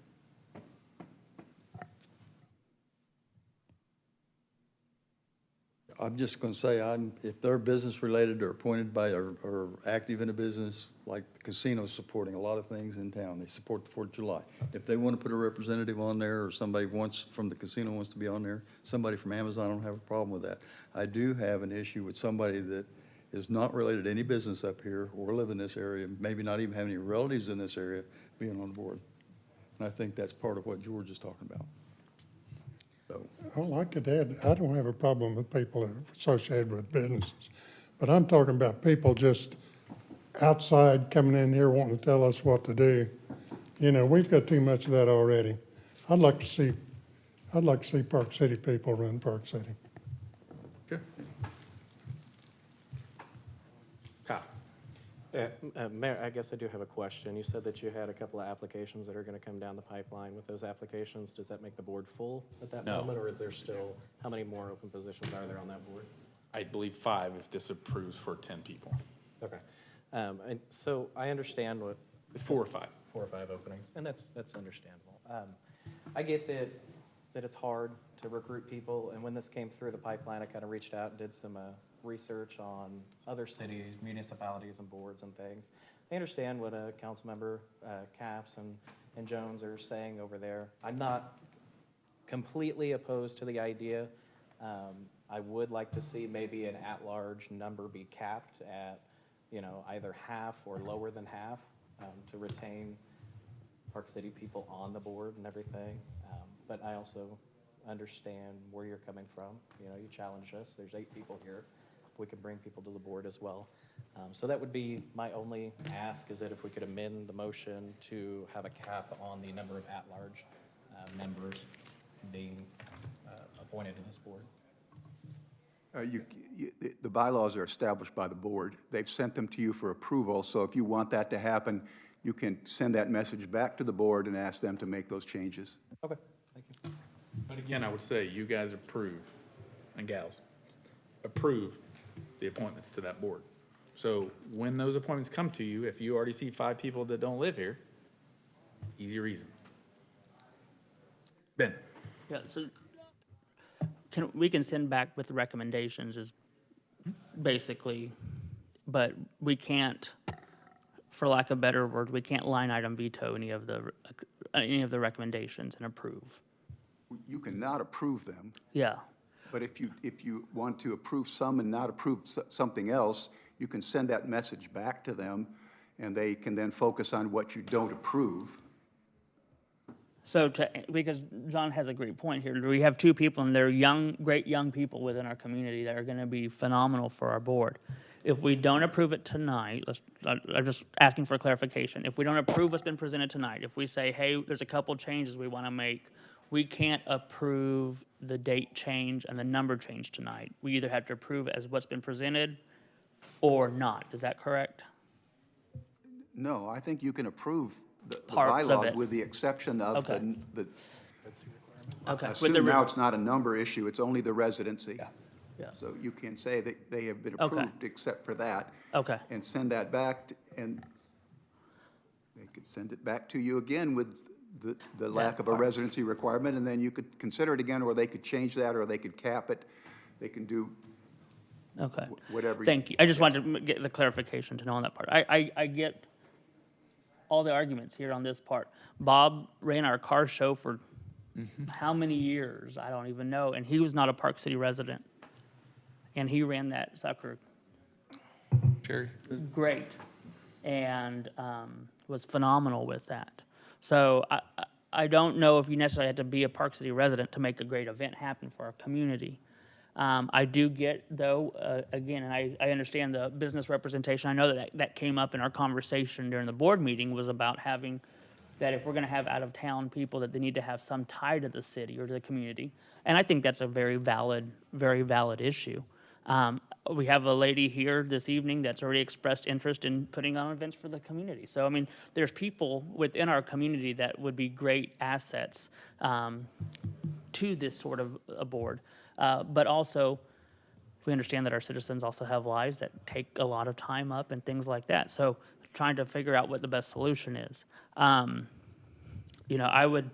I'm just going to say, if they're business related or appointed by or active in a business, like the casino's supporting a lot of things in town. They support the 4th of July. If they want to put a representative on there or somebody from the casino wants to be on there, somebody from Amazon, I don't have a problem with that. I do have an issue with somebody that is not related to any business up here or live in this area, maybe not even have any relatives in this area being on the board. And I think that's part of what George is talking about. So. Well, I could add, I don't have a problem with people associated with businesses, but I'm talking about people just outside coming in here wanting to tell us what to do. You know, we've got too much of that already. I'd like to see Park City people run Park City. Sure. Kyle. Mayor, I guess I do have a question. You said that you had a couple of applications that are going to come down the pipeline. With those applications, does that make the board full at that No. moment? Or is there still, how many more open positions are there on that board? I believe 5 if this approves for 10 people. Okay. And so I understand what. It's 4 or 5. 4 or 5 openings, and that's understandable. I get that it's hard to recruit people, and when this came through the pipeline, I kind of reached out and did some research on other cities, municipalities, and boards and things. I understand what Councilmember Capps and Jones are saying over there. I'm not completely opposed to the idea. I would like to see maybe an at-large number be capped at, either half or lower than half to retain Park City people on the board and everything. But I also understand where you're coming from. You challenged us. There's 8 people here. We can bring people to the board as well. So that would be my only ask, is that if we could amend the motion to have a cap on the number of at-large members being appointed to this board. The bylaws are established by the board. They've sent them to you for approval, so if you want that to happen, you can send that message back to the board and ask them to make those changes. Okay, thank you. But again, I would say you guys approve, and gals, approve the appointments to that board. So when those appointments come to you, if you already see 5 people that don't live here, easy reason. Ben? Yeah, so we can send back with the recommendations is basically, but we can't, for lack of better words, we can't line item veto any of the recommendations and approve. You cannot approve them, Yeah, but if you want to approve some and not approve something else, you can send that message back to them, and they can then focus on what you don't approve. so because John has a great point here, we have 2 people and they're great young people within our community that are gonna be phenomenal for our board. If we don't approve it tonight, I'm just asking for clarification. If we don't approve what's been presented tonight, if we say, hey, there's a couple changes we wanna make, we can't approve the date change and the number change tonight. We either have to approve it as what's been presented or not. Is that correct? No, I think you can approve the Parts of bylaws it. with the exception of Okay. Okay. assume now it's not a number issue, it's only the residency. Yeah. So you can say that they have been Okay. approved except for that. Okay. And send that back, and they could send it back to you again with the lack of a residency requirement, and then you could consider it again, or they could change that, or they could cap it. They can do Okay. Whatever. Thank you. I just wanted to get the clarification to know on that part. I get all the arguments here on this part. Bob ran our car show for how many years? I don't even know. And he was not a Park City resident. And he ran that sucker Jerry? great and was phenomenal with that. So I don't know if you necessarily have to be a Park City resident to make a great event happen for our community. I do get, though, again, and I understand the business representation. I know that came up in our conversation during the board meeting, was about having that if we're going to have out-of-town people, that they need to have some tie to the city or to the community. And I think that's a very valid issue. We have a lady here this evening that's already expressed interest in putting on events for the community. So, I mean, there's people within our community that would be great assets to this sort of a board. But also, we understand that our citizens also have lives that take a lot of time up and things like that. So trying to figure out what the best solution is. I would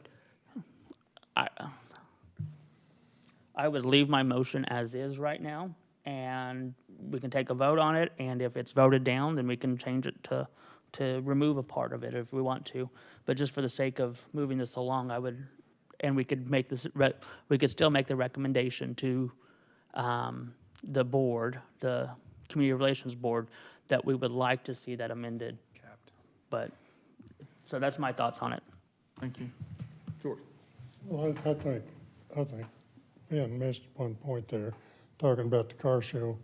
leave my motion as is right now, and we can take a vote on it, and if it's voted down, then we can change it to remove a part of it if we want to. But just for the sake of moving this along, and we could make this, we could still make the recommendation to the board, the Community Relations Board, that we would like to see that amended. But, so that's my thoughts on it. Thank you. George? Well, I think Ben missed one point there, talking about the car show.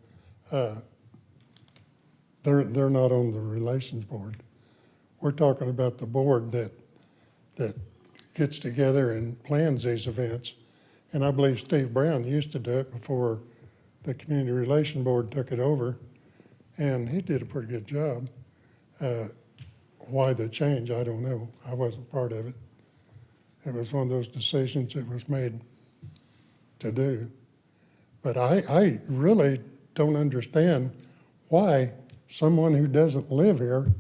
They're not on the Relations Board. We're talking about the board that gets together and plans these events. And I believe Steve Brown used to do it before the Community Relation Board took it over, and he did a pretty good job. Why the change, I don't know. I wasn't part of it. It was one of those decisions that was made to do. But I really don't understand why someone who doesn't live here,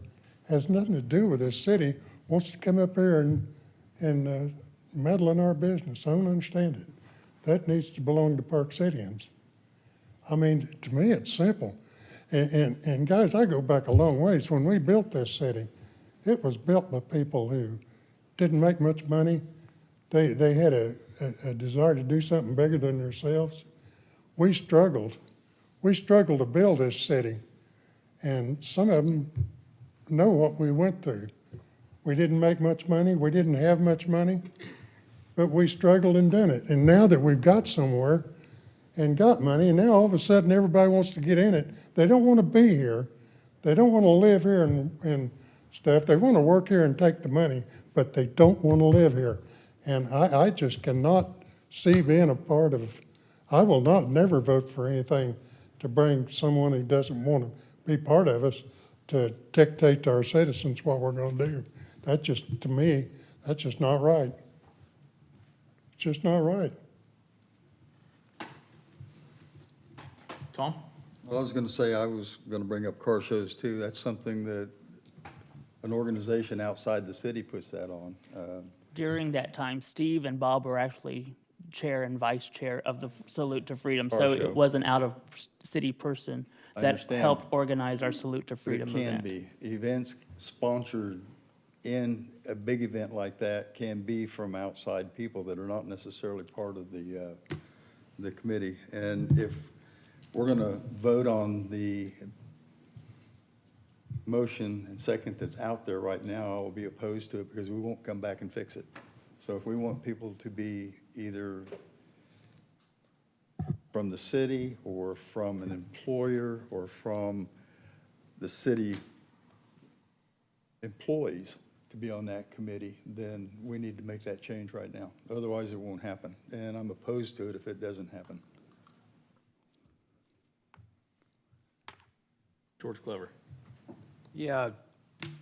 has nothing to do with this city, wants to come up here and meddle in our business. I don't understand it. That needs to belong to Park Cityans. I mean, to me, it's simple. And guys, I go back a long ways. When we built this city, it was built by people who didn't make much money. They had a desire to do something bigger than themselves. We struggled. We struggled to build this city. And some of them know what we went through. We didn't make much money. We didn't have much money. But we struggled and done it. And now that we've got somewhere and got money, and now all of a sudden everybody wants to get in it. They don't want to be here. They don't want to live here and stuff. They want to work here and take the money, but they don't want to live here. And I just cannot see being a part of, I will never vote for anything to bring someone who doesn't want to be part of us to dictate to our citizens what we're going to do. That just, to me, that's just not right. It's just not right. Tom? Well, I was going to say, I was going to bring up car shows too. That's something that an organization outside the city puts that on. During that time, Steve and Bob were actually chair and vice chair of the Salute to Freedom. Car So show. it was an out-of-city person I that understand. helped organize our Salute to But Freedom it can event. be. Events sponsored in a big event like that can be from outside people that are not necessarily part of the committee. And if we're going to vote on the motion and second that's out there right now, I will be opposed to it because we won't come back and fix it. So if we want people to be either from the city or from an employer or from the city employees to be on that committee, then we need to make that change right now. Otherwise, it won't happen. And I'm opposed to it if it doesn't happen. George Glover? Yeah,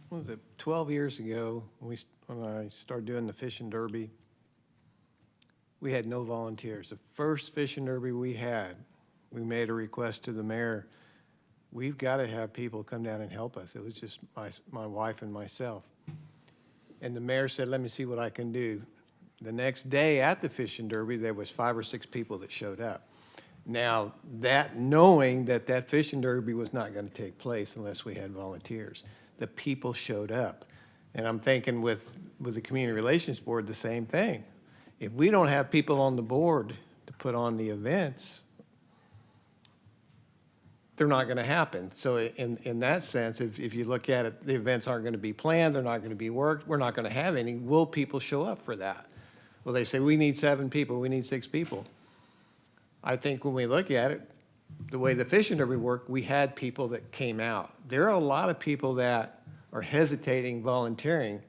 what was it, 12 years ago, when I started doing the fishing derby, we had no volunteers. The first fishing derby we had, we made a request to the mayor, we've got to have people come down and help us. It was just my wife and myself. And the mayor said, let me see what I can do. The next day at the fishing derby, there was 5 or 6 people that showed up. Now, that, knowing that that fishing derby was not going to take place unless we had volunteers, the people showed up. And I'm thinking with the Community Relations Board, the same thing. If we don't have people on the board to put on the events, they're not going to happen. So in that sense, if you look at it, the events aren't going to be planned, they're not going to be worked, we're not going to have any. Will people show up for that? Well, they say, we need 7 people, we need 6 people. I think when we look at it, the way the fishing derby worked, we had people that came out. There are a lot of people that are hesitating volunteering,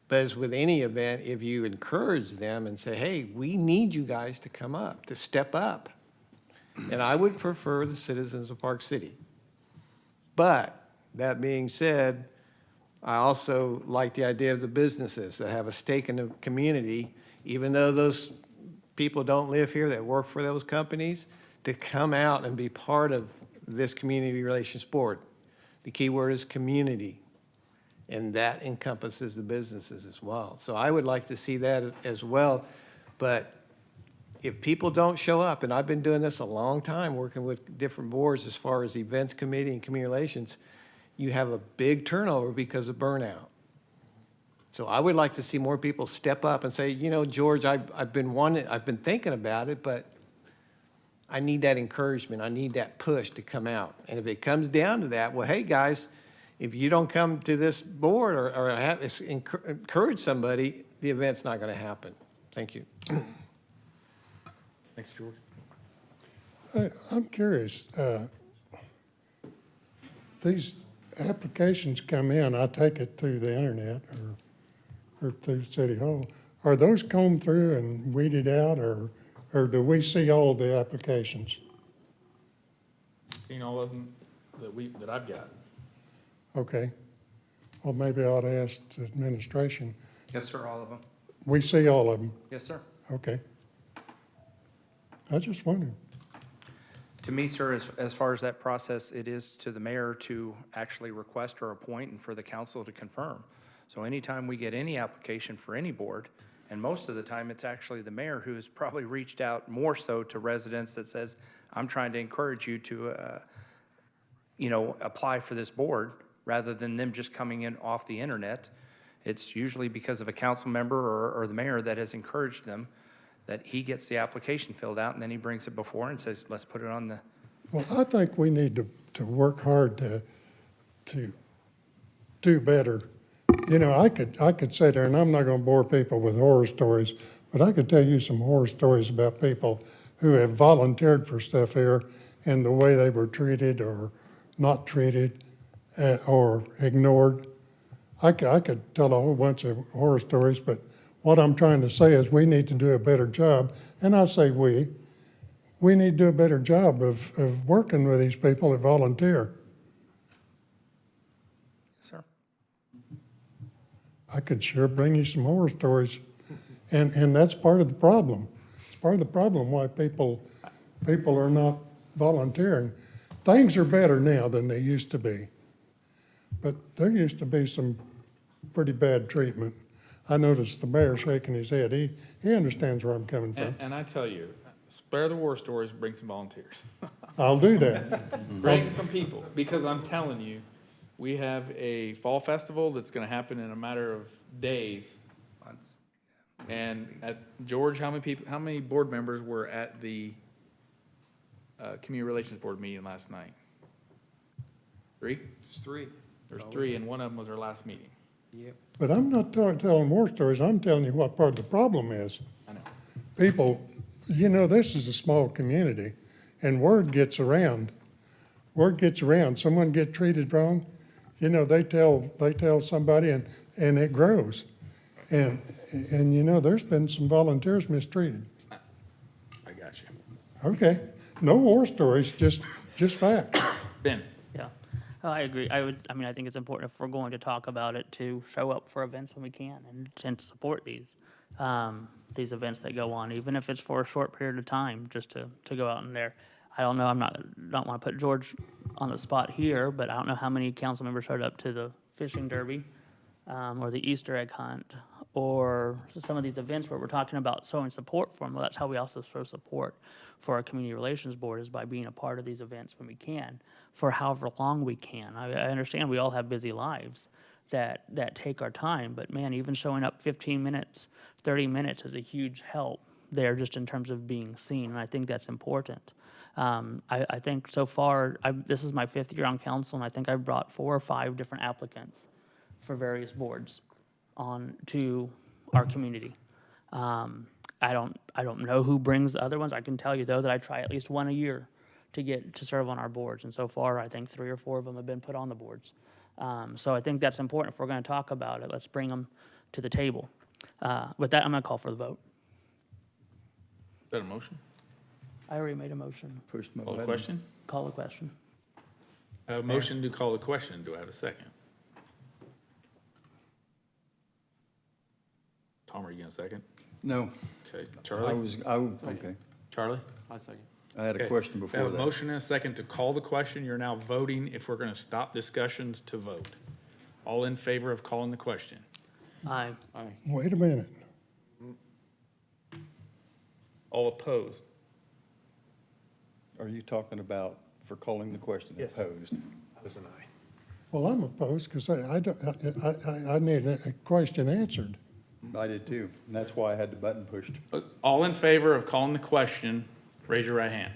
but as with any event, if you encourage them and say, hey, we need you guys to come up, to step up. And I would prefer the citizens of Park City. But that being said, I also like the idea of the businesses that have a stake in the community, even though those people don't live here that work for those companies, to come out and be part of this Community Relations Board. The key word is community, and that encompasses the businesses as well. So I would like to see that as well, but if people don't show up, and I've been doing this a long time, working with different boards as far as events committee and community relations, you have a big turnover because of burnout. So I would like to see more people step up and say, you know, George, I've been thinking about it, but I need that encouragement. I need that push to come out. And if it comes down to that, well, hey, guys, if you don't come to this board or encourage somebody, the event's not going to happen. Thank you. Thanks, George. I'm curious, these applications come in, I take it through the internet or through City Hall. Are those combed through and weeded out, or do we see all the applications? Seen all of them that I've got. Okay. Well, maybe I ought to ask the administration. Yes, sir, all of them. We see all of them? Yes, sir. Okay. I just wondered. To me, sir, as far as that process, it is to the mayor to actually request or appoint and for the council to confirm. So anytime we get any application for any board, and most of the time it's actually the mayor who has probably reached out more so to residents that says, I'm trying to encourage you to, apply for this board, rather than them just coming in off the internet. It's usually because of a council member or the mayor that has encouraged them, that he gets the application filled out, and then he brings it before and says, let's put it on the. Well, I think we need to work hard to do better. You know, I could sit there, and I'm not gonna bore people with horror stories, but I could tell you some horror stories about people who have volunteered for stuff here and the way they were treated or not treated or ignored. I could tell a whole bunch of horror stories, but what I'm trying to say is we need to do a better job, and I say we need to do a better job of working with these people that volunteer. Sir. I could sure bring you some horror stories, and that's part of the problem. It's part of the problem why people are not volunteering. Things are better now than they used to be, but there used to be some pretty bad treatment. I noticed the mayor shaking his head. He understands where I'm coming from. And I tell you, spare the war stories, bring some volunteers. I'll do that. Bring some people, because I'm telling you, we have a fall festival that's gonna happen in a matter of days. Months. And George, how many board members were at the Community Relations Board meeting last night? 3? Just 3. There's 3, and one of them was our last meeting. Yep. But I'm not telling war stories. I'm telling you what part of the problem is. I know. People, you know, this is a small community, and word gets around. Word gets around. Someone get treated wrong, you know, they tell somebody, and it grows. And you know, there's been some volunteers mistreated. I got you. Okay, no war stories, just facts. Ben? Yeah, I agree. I think it's important if we're going to talk about it to show up for events when we can and to support these events that go on, even if it's for a short period of time, just to go out in there. I don't know, don't want to put George on the spot here, but I don't know how many council members showed up to the fishing derby or the Easter egg hunt or some of these events where we're talking about showing support for them, well, that's how we also show support for our community relations board, is by being a part of these events when we can, for however long we can. I understand we all have busy lives that take our time, but man, even showing up 15 minutes, 30 minutes is a huge help there, just in terms of being seen, and I think that's important. I think so far, this is my 5th year on council, and I think I've brought 4 or 5 different applicants for various boards on to our community. I don't know who brings the other ones. I can tell you, though, that I try at least one a year to get to serve on our boards, and so far, I think 3 or 4 of them have been put on the boards. So I think that's important. If we're going to talk about it, let's bring them to the table. With that, I'm going to call for the vote. Is that a motion? I already made a motion. Pushed my Call the button. question? Call the question. I have a motion to call the question. Do I have a second? Tom, are you going to second? No, Okay. I Charlie? was, okay. Charlie? I second. I had a Okay. question We before have a that. motion and a second to call the question. You're now voting if we're going to stop discussions to vote. All in favor of calling the question? Aye. Wait a minute. All opposed? Are you talking about for calling the question Yes. opposed? That was an aye. Well, I'm opposed because I need a question answered. I did too, and that's why I had the button pushed. All in favor of calling the question, raise your right hand.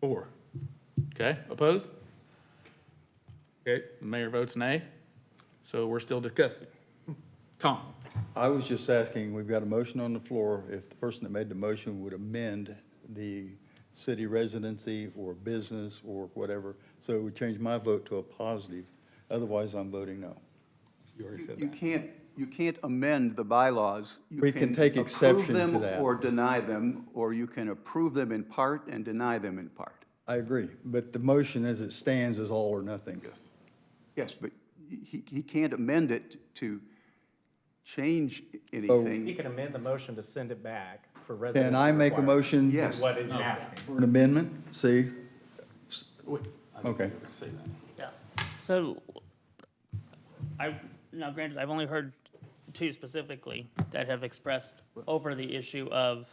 4. Okay, opposed? Okay, the mayor votes nay, so we're still discussing. Tom? I was just asking, we've got a motion on the floor, if the person that made the motion would amend the city residency or business or whatever, so it would change my vote to a positive. Otherwise, I'm voting no. You already said You that. can't amend the bylaws. You We can take exception to approve them that. or deny them, or you can approve them in part and deny them in part. I agree, but the motion as it stands is all or nothing. Yes. Yes, but he can't amend it to change He anything. can amend the motion to send it back for residents. Can I make a motion? Yes. Is what he's asking. For an amendment? See? Wait, I think Okay. you were gonna say that. Yeah. So, now granted, I've only heard 2 specifically that have expressed over the issue of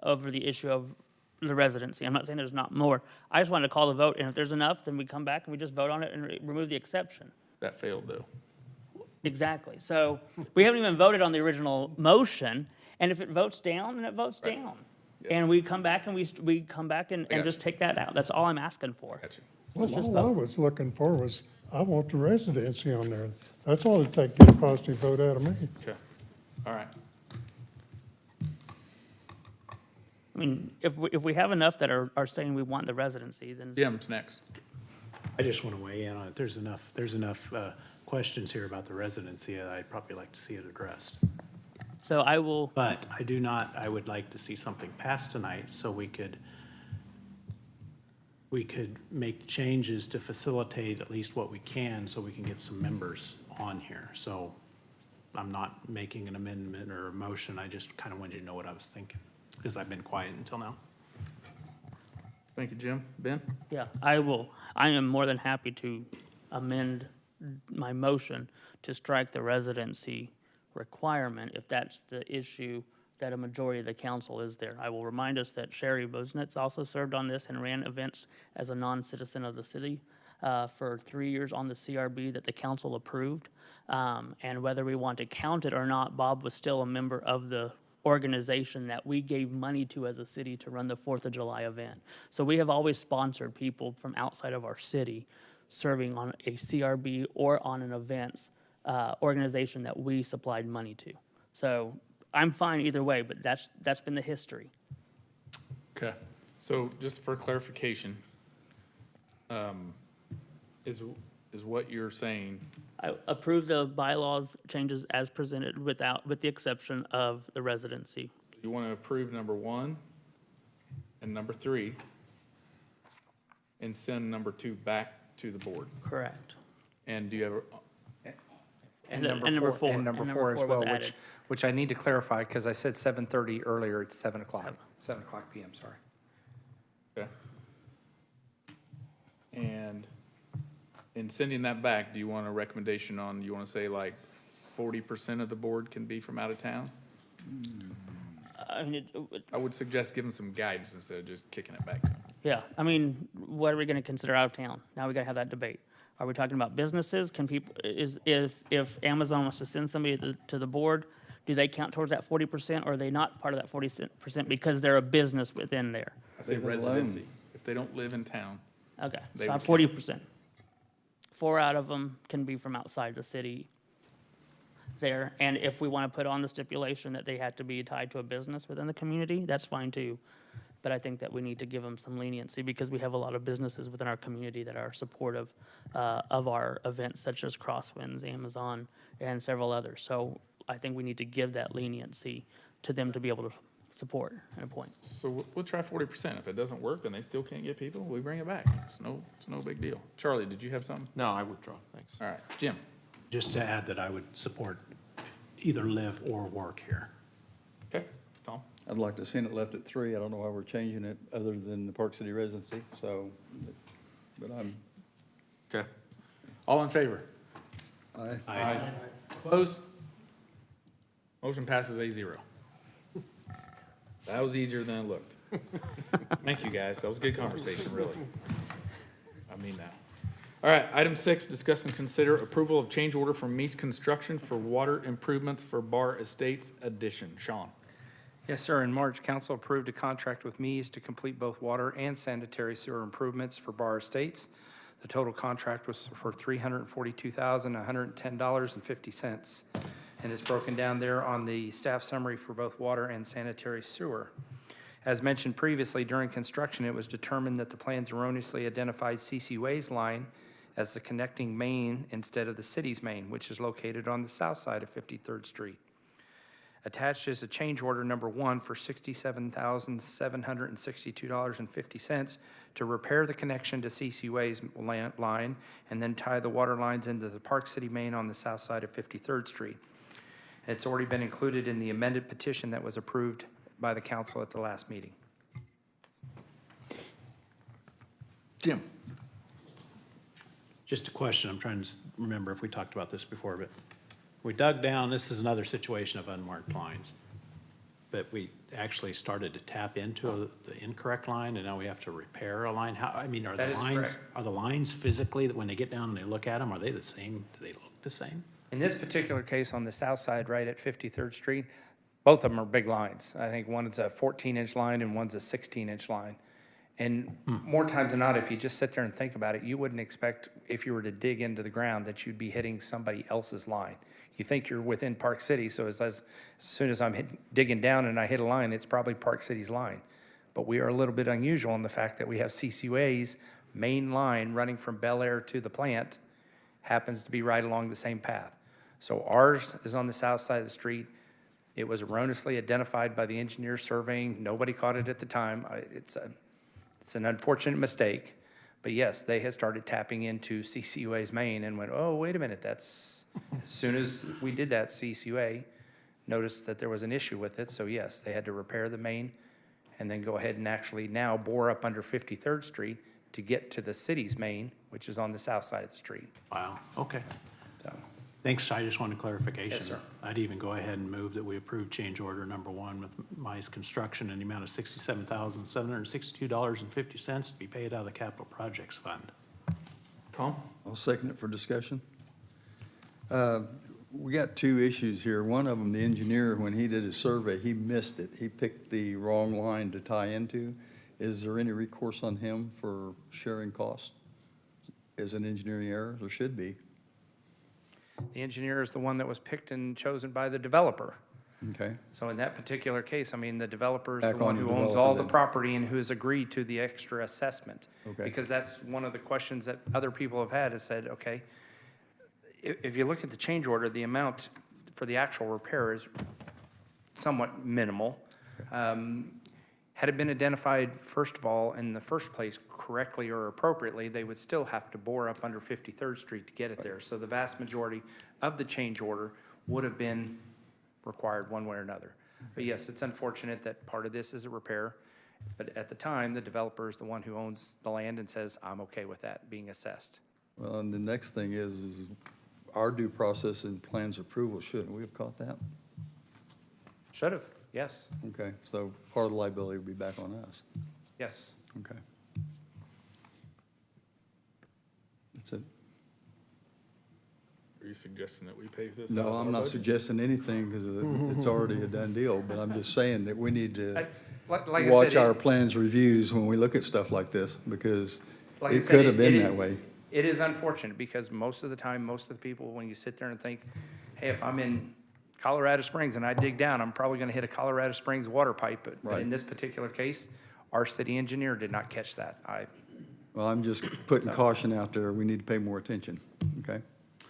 the residency. I'm not saying there's not more. I just wanted to call the vote, and if there's enough, then we come back and we just vote on it and remove the exception. That failed, though. Exactly. So we haven't even voted on the original motion, and if it votes down, then it votes Right. down. Yeah. And we come back and we come back and got just take that out. That's all I'm asking for. Gotcha. Well, just all I vote. was looking for was, I want the residency on there. That's all it takes to get a positive vote out of me. Okay, all right. I mean, if we have enough that are saying we want the residency, then Jim's next. I just want to weigh in on it. There's enough questions here about the residency that I'd probably like to see it addressed. so I will, But I would like to see something passed tonight so we could make changes to facilitate at least what we can so we can get some members on here. So I'm not making an amendment or a motion. I just kind of wanted you to know what I was thinking because I've been quiet until now. Thank you, Jim. Ben? yeah, I will. I am more than happy to amend my motion to strike the residency requirement if that's the issue that a majority of the council is there. I will remind us that Sherry Bosnitz also served on this and ran events as a non-citizen of the city for 3 years on the CRB that the council approved. And whether we want to count it or not, Bob was still a member of the organization that we gave money to as a city to run the 4th of July event. So we have always sponsored people from outside of our city serving on a CRB or on an events organization that we supplied money to. So I'm fine either way, but that's been the history. Okay, so just for clarification, is what you're saying, I approve the bylaws changes as presented with the exception of the residency. you want to approve number 1 and number 3 and send number 2 back to the board? Correct. And do you have, And number 4. And number 4 as was well, added. which I need to clarify, because I said 7:30 earlier, it's 7 o'clock. 7 o'clock PM, sorry. okay. And in sending that back, do you want a recommendation on, you want to say like 40% of the board can be from out of town? I mean, I would suggest giving some guidance instead of just kicking it back to them. yeah, I mean, what are we gonna consider out of town? Now we gotta have that debate. Are we talking about businesses? Can people, if Amazon wants to send somebody to the board, do they count towards that 40%, or are they not part of that 40% because they're a business within there? I say Leave it alone. residency. If they don't live in town, Okay, They so would 40%. 4 out of them can be from outside the city there. And if we want to put on the stipulation that they had to be tied to a business within the community, that's fine too. But I think that we need to give them some leniency because we have a lot of businesses within our community that are supportive of our events such as Crosswinds, Amazon, and several others. So I think we need to give that leniency to them to be able to support and appoint. so we'll try 40%. If it doesn't work and they still can't get people, we bring it back. It's no big deal. Charlie, did you have something? No, I withdraw, thanks. All right, Jim? Just to add that I would support either live or work here. Okay, Tom? I'd like to see it left at 3. I don't know why we're changing it other than the Park City residency, so, but I'm, Okay. All in favor? I, Opposed? Motion passes 8-0. That was easier than it looked. Thank you, guys. That was a good conversation, really. I mean that. All right, item 6, discuss and consider approval of change order from Meese Construction for water improvements for Bar Estates addition. Sean? Yes, sir. In March, council approved a contract with Meese to complete both water and sanitary sewer improvements for Bar Estates. The total contract was for $342,110.50. And it's broken down there on the staff summary for both water and sanitary sewer. As mentioned previously, during construction, it was determined that the plans erroneously identified CC Way's line as the connecting main instead of the city's main, which is located on the south side of 53rd Street. Attached is a change order number 1 for $67,762.50 to repair the connection to CC Way's line and then tie the water lines into the Park City main on the south side of 53rd Street. It's already been included in the amended petition that was approved by the council at the last meeting. Jim? Just a question, I'm trying to remember if we talked about this before, but we dug down, this is another situation of unmarked lines. But we actually started to tap into the incorrect line, and now we have to repair a line. How, I mean, That is correct. are the lines physically, that when they get down and they look at them, are they the same? Do they look the same? In this particular case, on the south side, right at 53rd Street, both of them are big lines. I think one is a 14-inch line and one's a 16-inch line. And more times than not, if you just sit there and think about it, you wouldn't expect, if you were to dig into the ground, that you'd be hitting somebody else's line. You think you're within Park City, so as soon as I'm digging down and I hit a line, it's probably Park City's line. But we are a little bit unusual in the fact that we have CCUA's main line running from Bel Air to the plant happens to be right along the same path. So ours is on the south side of the street. It was erroneously identified by the engineer surveying. Nobody caught it at the time. It's an unfortunate mistake. But yes, they had started tapping into CCUA's main and went, oh, wait a minute, that's, as soon as we did that, CCUA noticed that there was an issue with it. So yes, they had to repair the main and then go ahead and actually now bore up under 53rd Street to get to the city's main, which is on the south side of the street. Wow, okay. So, Thanks, I just wanted clarification. Yes, sir. I'd even go ahead and move that we approve change order number 1 with Mize Construction in the amount of $67,762.50 to be paid out of the Capital Projects Fund. Tom? I'll second it for discussion. We got 2 issues here. One of them, the engineer, when he did his survey, he missed it. He picked the wrong line to tie into. Is there any recourse on him for sharing costs as an engineering error? There should be. the engineer is the one that was picked and chosen by the developer. Okay. So in that particular case, I mean, the developer is the Back one on who the owns developer all the then. property and who has agreed to the extra assessment. Okay. Because that's one of the questions that other people have had, is said, okay, if you look at the change order, the amount for the actual repair is somewhat minimal. Had it been identified, first of all, in the first place correctly or appropriately, they would still have to bore up under 53rd Street to get it there. So the vast majority of the change order would have been required one way or another. But yes, it's unfortunate that part of this is a repair, but at the time, the developer is the one who owns the land and says, I'm okay with that being assessed. Well, and the next thing is our due process and plans approval, shouldn't we have caught that? Should have, yes, Okay, so part of the liability will be back on us. yes. Okay. That's it. Are you suggesting that we pay for this? No, out of I'm our not budget? suggesting anything because it's already a done deal, but I'm just saying that we need to Like I watch said, our plans reviews when we look at stuff like this because like I it said, could have been that way. It is unfortunate because most of the time, most of the people, when you sit there and think, hey, if I'm in Colorado Springs and I dig down, I'm probably gonna hit a Colorado Springs water pipe. But Right. in this particular case, our city engineer did not catch that. Well, I'm just putting caution out there. We need to pay more attention, okay?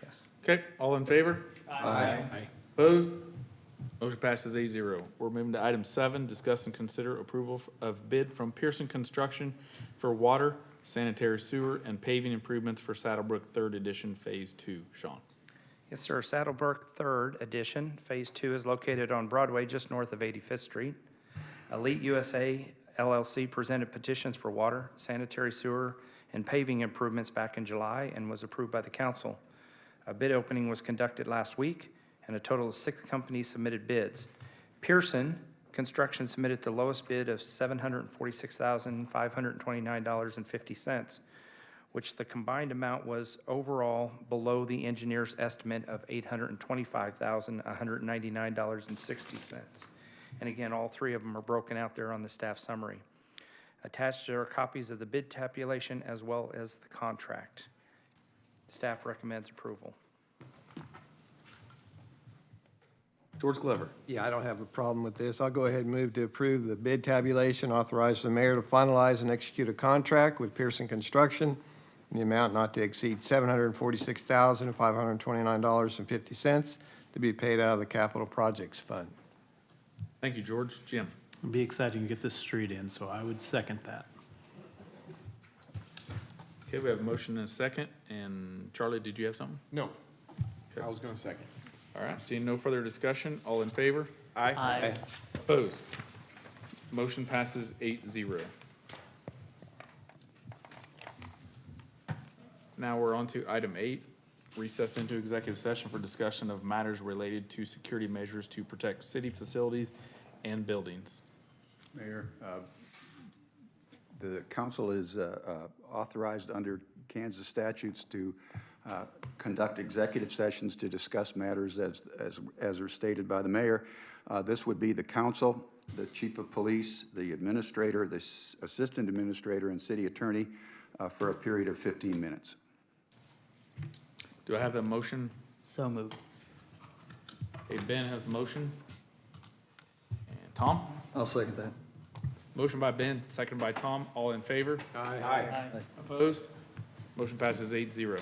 Yes. Okay, all in favor? Aye. Opposed? Motion passes 8-0. We're moving to item 7, discuss and consider approval of bid from Pearson Construction for water, sanitary sewer, and paving improvements for Saddlebrook Third Edition Phase 2. Sean? Yes, sir. Saddlebrook Third Edition, Phase 2 is located on Broadway, just north of 85th Street. Elite USA LLC presented petitions for water, sanitary sewer, and paving improvements back in July and was approved by the council. A bid opening was conducted last week, and a total of 6 companies submitted bids. Pearson Construction submitted the lowest bid of $746,529.50, which the combined amount was overall below the engineer's estimate of $825,199.60. And again, all 3 of them are broken out there on the staff summary. Attached are copies of the bid tabulation as well as the contract. Staff recommends approval. George Glover? Yeah, I don't have a problem with this. I'll go ahead and move to approve the bid tabulation, authorize the mayor to finalize and execute a contract with Pearson Construction in the amount not to exceed $746,529.50 to be paid out of the Capital Projects Fund. Thank you, George. Jim? It'd be exciting to get this street in, so I would second that. Okay, we have a motion and a second. And Charlie, did you have something? No, I was gonna second. All right, seeing no further discussion, all in favor? Aye. Opposed? Motion passes 8-0. Now we're on to item 8, recess into executive session for discussion of matters related to security measures to protect city facilities and buildings. Mayor, the council is authorized under Kansas statutes to conduct executive sessions to discuss matters as are stated by the mayor. This would be the council, the chief of police, the administrator, the assistant administrator, and city attorney for a period of 15 minutes. Do I have a motion? So moved. Okay, Ben has the motion. And Tom? I'll second that. Motion by Ben, seconded by Tom. All in favor? Aye. Opposed? Motion passes 8-0.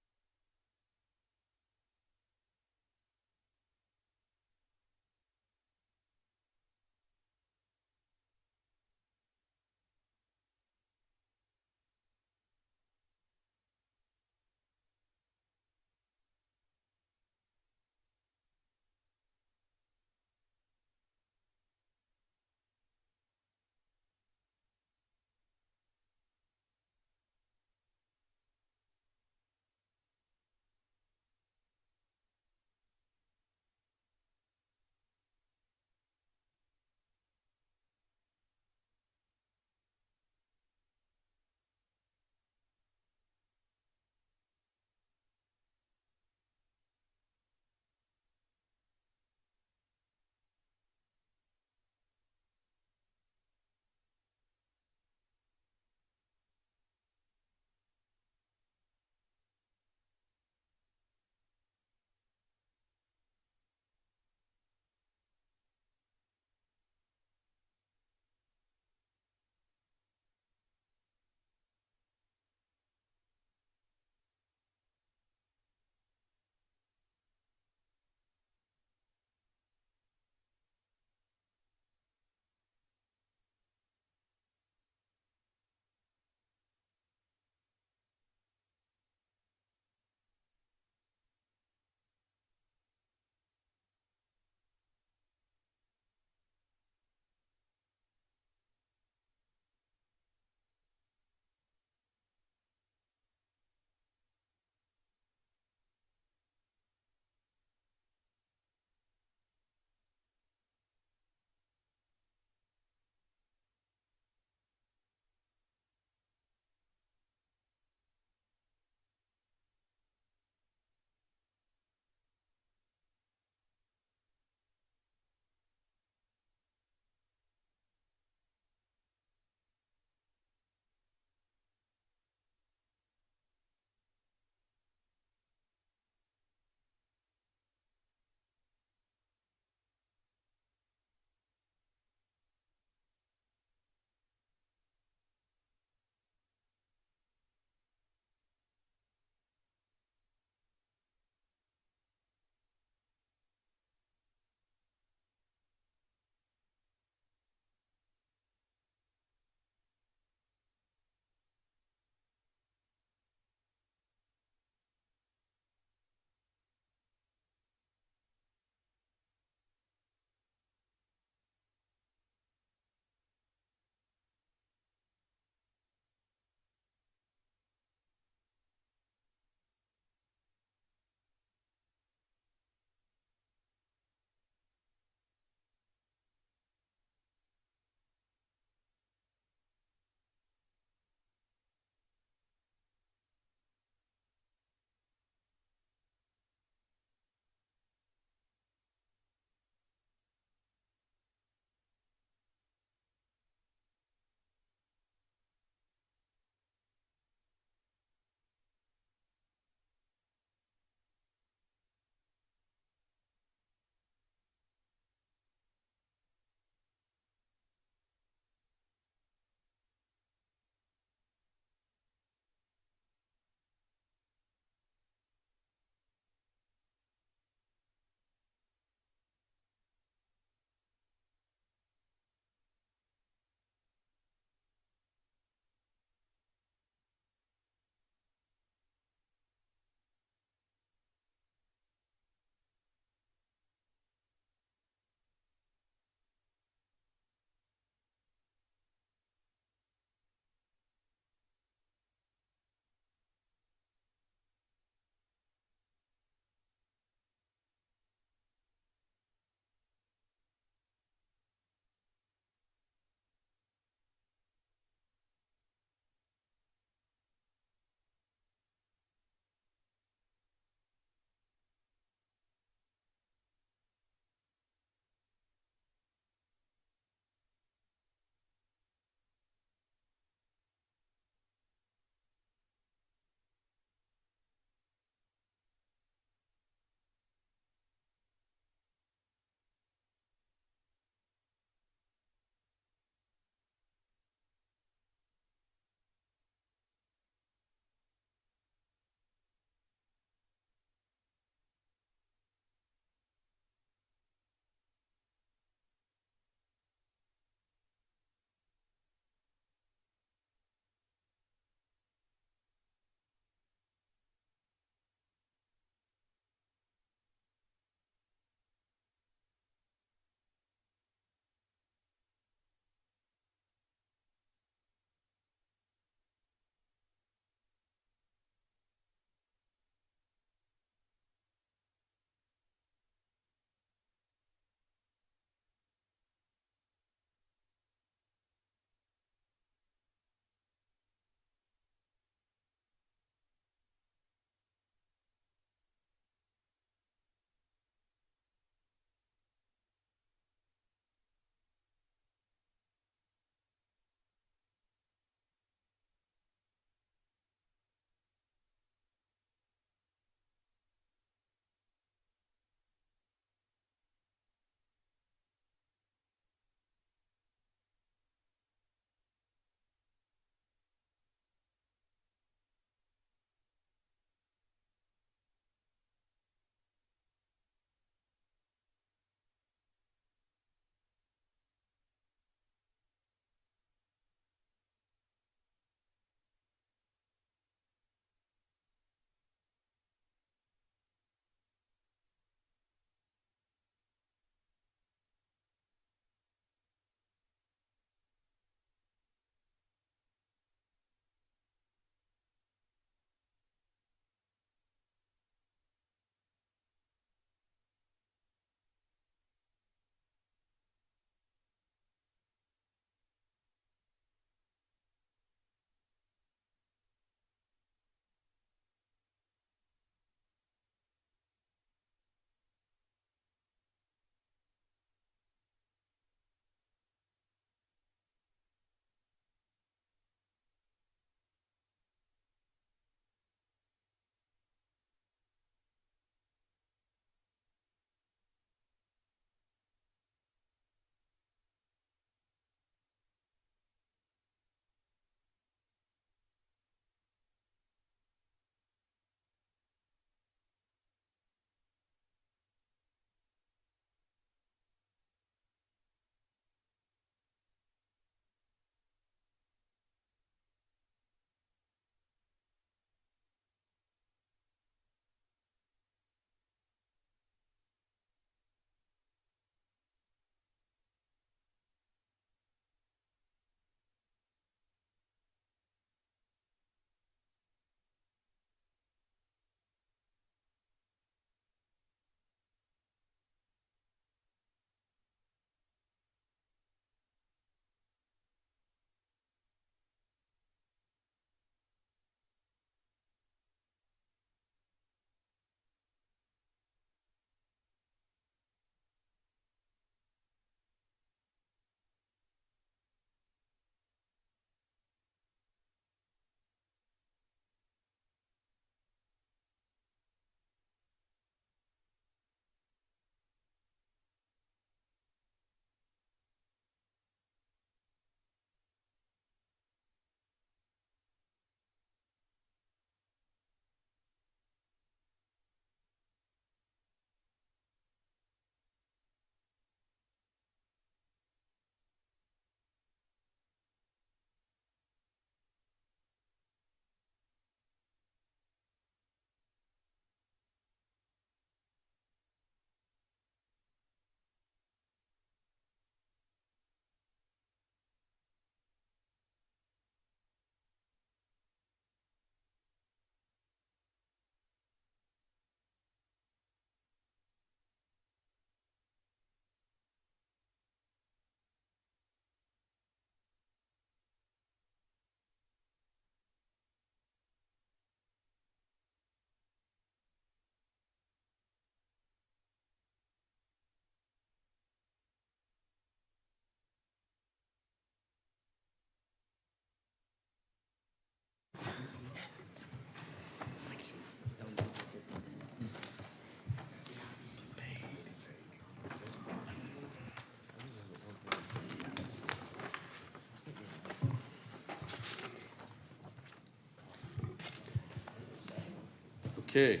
Okay.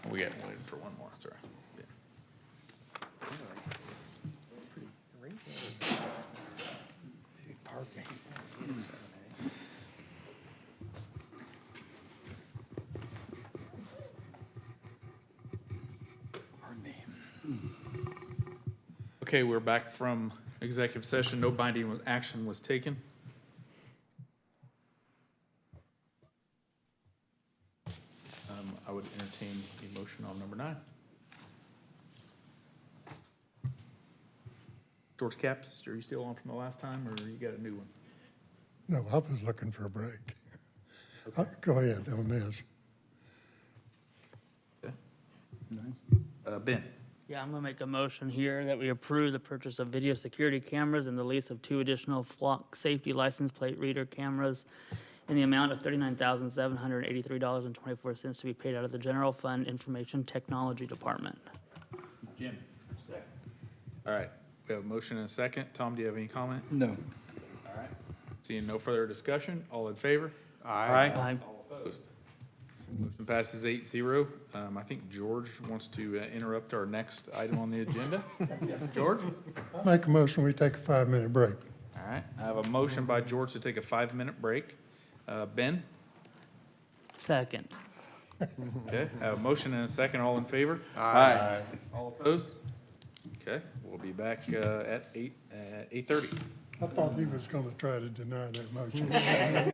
We got waiting for one more, sorry. Okay, we're back from executive session. No binding action was taken. I would entertain a motion on number 9. George Caps, are you still on from the last time, or you got a new one? No, I was looking for a break. Go ahead on this. Ben? Yeah, I'm gonna make a motion here that we approve the purchase of video security cameras and the lease of 2 additional Flock safety license plate reader cameras in the amount of $39,783.24 to be paid out of the General Fund Information Technology Department. Jim? Second. All right, we have a motion and a second. Tom, do you have any comment? No. All right. Seeing no further discussion, all in favor? Aye. All opposed? Motion passes 8-0. I think George wants to interrupt our next item on the agenda. George? Make a motion, we take a 5-minute break. All right, I have a motion by George to take a 5-minute break. Ben? Second. Okay, I have a motion and a second. All in favor? Aye. All opposed? Okay, we'll be back at 8:30. I thought he was going to try to deny that motion.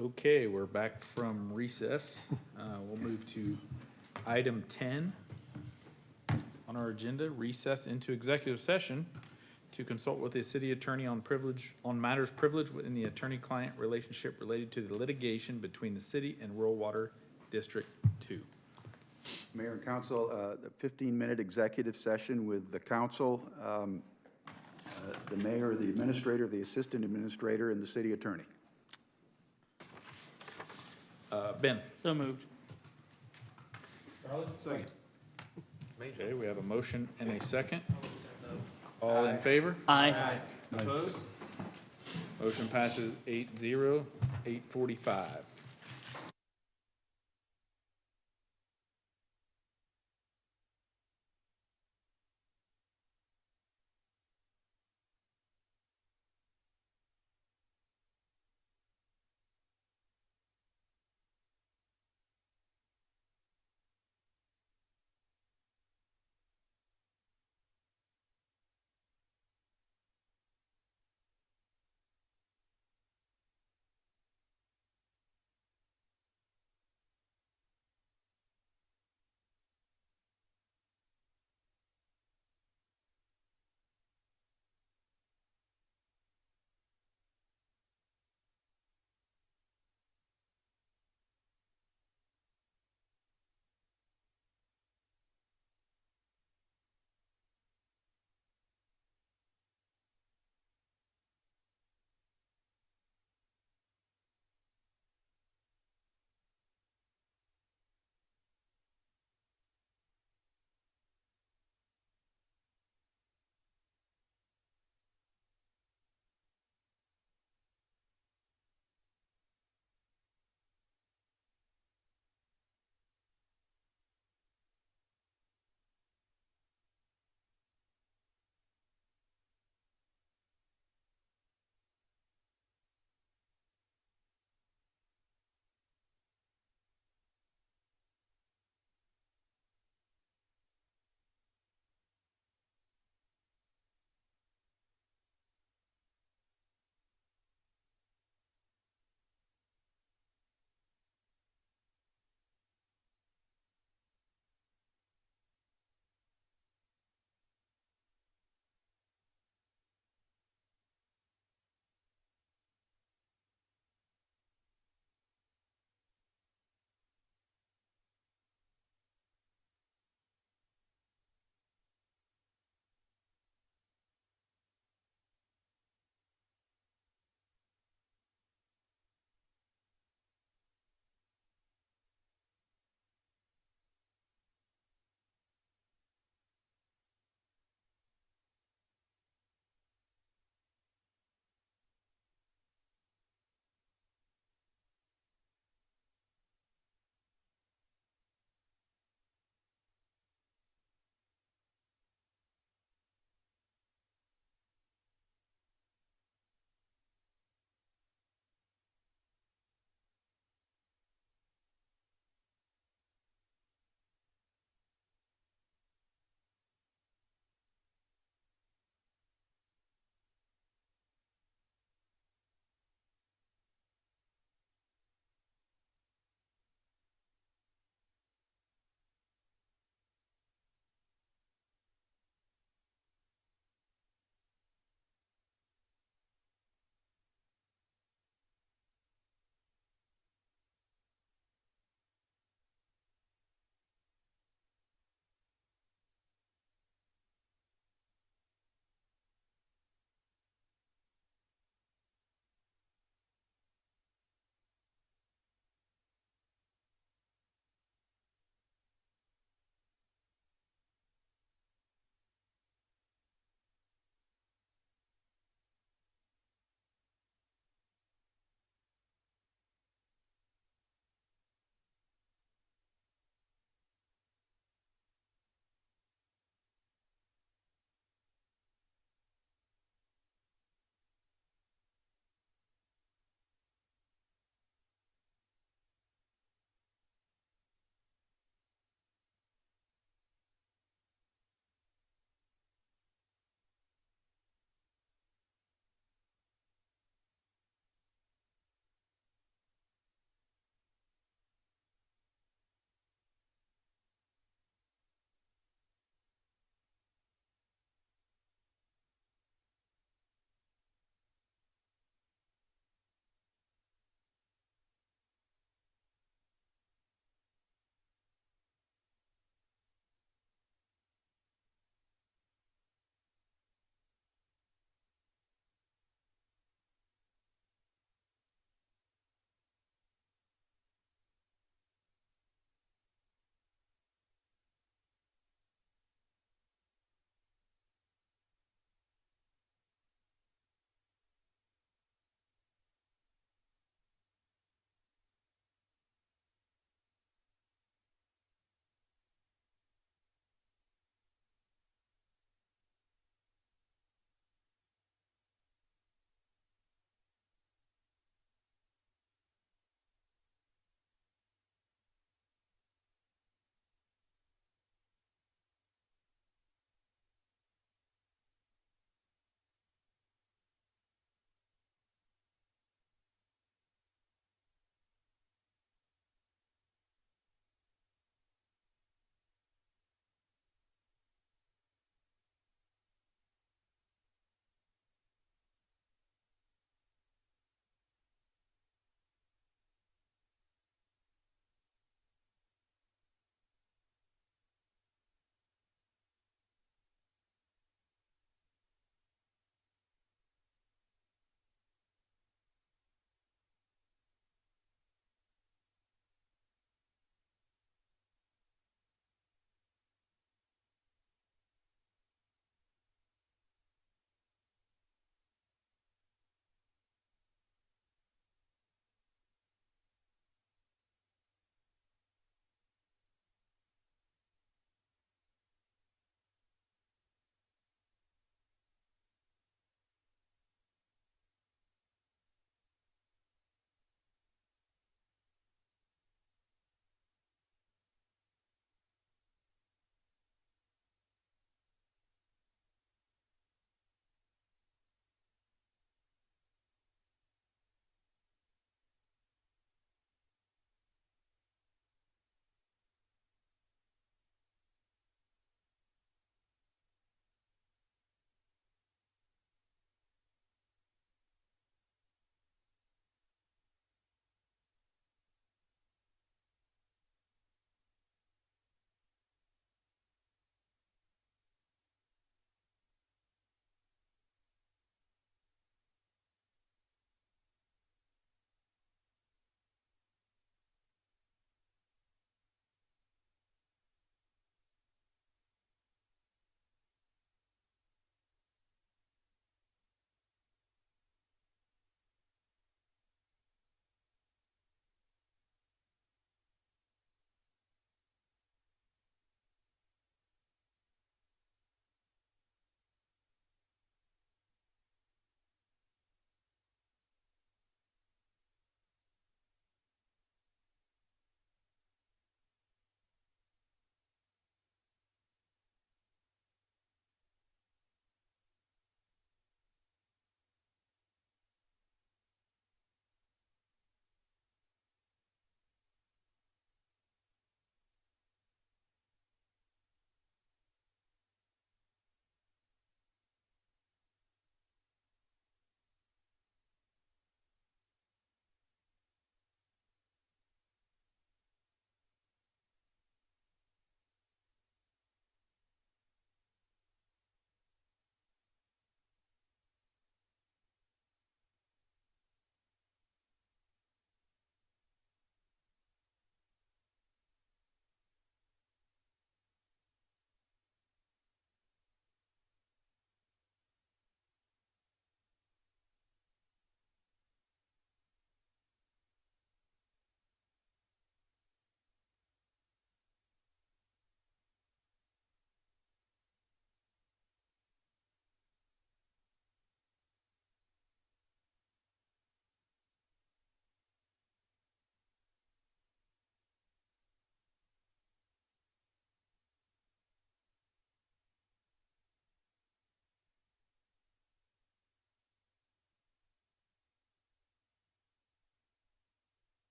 Okay, we're back from recess. We'll move to item 10 on our agenda, recess into executive session to consult with the city attorney on matters privileged within the attorney-client relationship related to the litigation between the city and Rural Water District 2. Mayor and council, the 15-minute executive session with the council, the mayor, the administrator, the assistant administrator, and the city attorney. Ben? So moved. Second. Okay, we have a motion and a second. All in favor? Aye. Opposed? Motion passes 8-0, 8:45.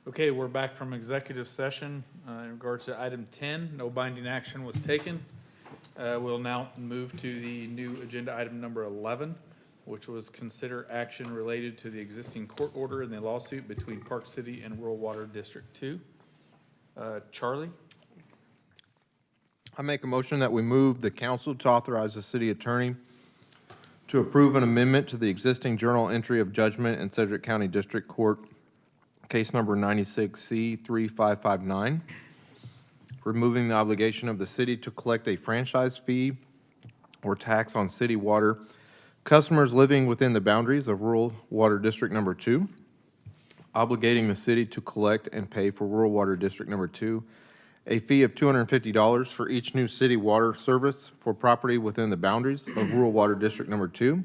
Okay, we're back from executive session. In regards to item 10, no binding action was taken. We'll now move to the new agenda item number 11, which was consider action related to the existing court order in the lawsuit between Park City and Rural Water District 2. Charlie? I make a motion that we move the council to authorize the city attorney to approve an amendment to the existing journal entry of judgment in Sedgwick County District Court, case number 96C3559, removing the obligation of the city to collect a franchise fee or tax on city water customers living within the boundaries of Rural Water District Number 2, obligating the city to collect and pay for Rural Water District Number 2 a fee of $250 for each new city water service for property within the boundaries of Rural Water District Number 2,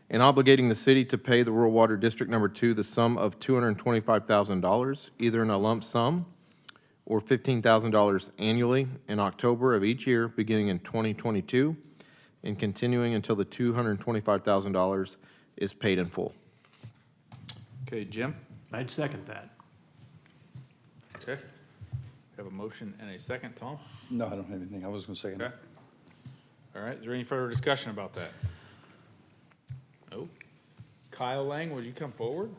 and obligating the city to pay the Rural Water District Number 2 the sum of $225,000, either in a lump sum or $15,000 annually in October of each year, beginning in 2022, and continuing until the $225,000 is paid in full. Okay, Jim? I'd second that. Okay. Have a motion and a second. Tom? No, I don't have anything. I was going to say. Okay. All right, is there any further discussion about that? No? Kyle Lang, would you come forward?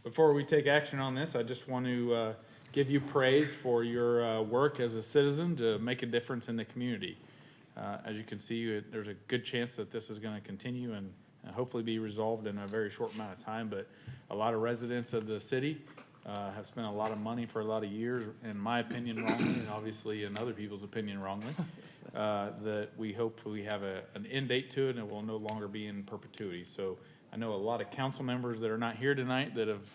Before we take action on this, I just want to give you praise for your work as a citizen to make a difference in the community. As you can see, there's a good chance that this is going to continue and hopefully be resolved in a very short amount of time, but a lot of residents of the city have spent a lot of money for a lot of years, in my opinion wrongly, and obviously in other people's opinion wrongly, that we hopefully have an end date to it and it will no longer be in perpetuity. So I know a lot of council members that are not here tonight that have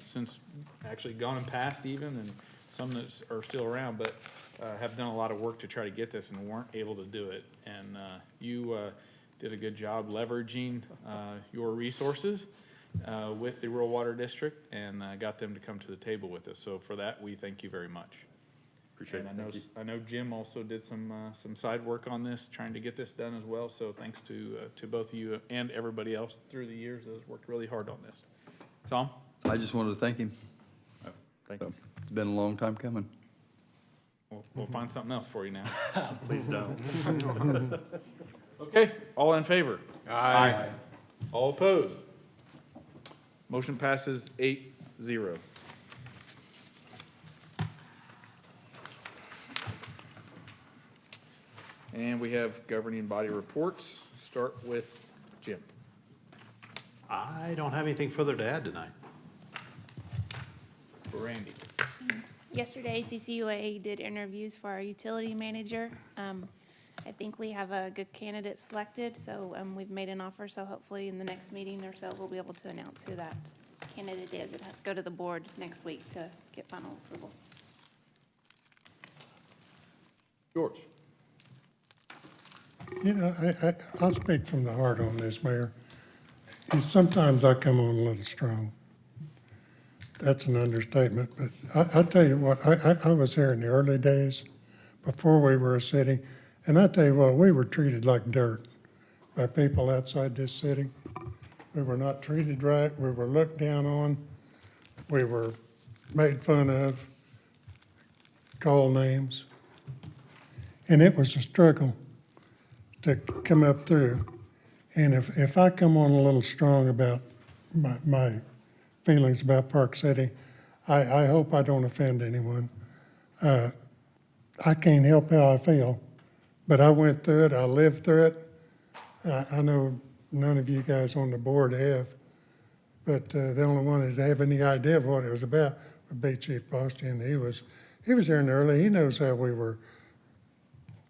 since actually gone and passed even, and some that are still around, but have done a lot of work to try to get this and weren't able to do it. And you did a good job leveraging your resources with the Rural Water District and got them to come to the table with us. So for that, we thank you very much. Appreciate it. And I know Jim also did some side work on this, trying to get this done as well. So thanks to both of you and everybody else through the years that has worked really hard on this. Tom? I just wanted to thank him. Thank you. It's been a long time coming. We'll find something else for you now. Please don't. Okay, all in favor? Aye. All opposed? Motion passes 8-0. And we have governing body reports. Start with Jim. I don't have anything further to add tonight. Randy. Yesterday, CCUA did interviews for our utility manager. I think we have a good candidate selected, so we've made an offer, so hopefully in the next meeting or so, we'll be able to announce who that candidate is. It has to go to the board next week to get final approval. George. You know, I'll speak from the heart on this, Mayor. Sometimes I come on a little strong. That's an understatement, but I tell you what, I was here in the early days, before we were a city, and I tell you what, we were treated like dirt by people outside this city. We were not treated right, we were looked down on, we were made fun of, called names, and it was a struggle to come up through. And if I come on a little strong about my feelings about Park City, I hope I don't offend anyone. I can't help how I feel, but I went through it, I lived through it. I know none of you guys on the board have, but the only one that have any idea of what it was about would be Chief Bastian. He was here in the early, he knows how we were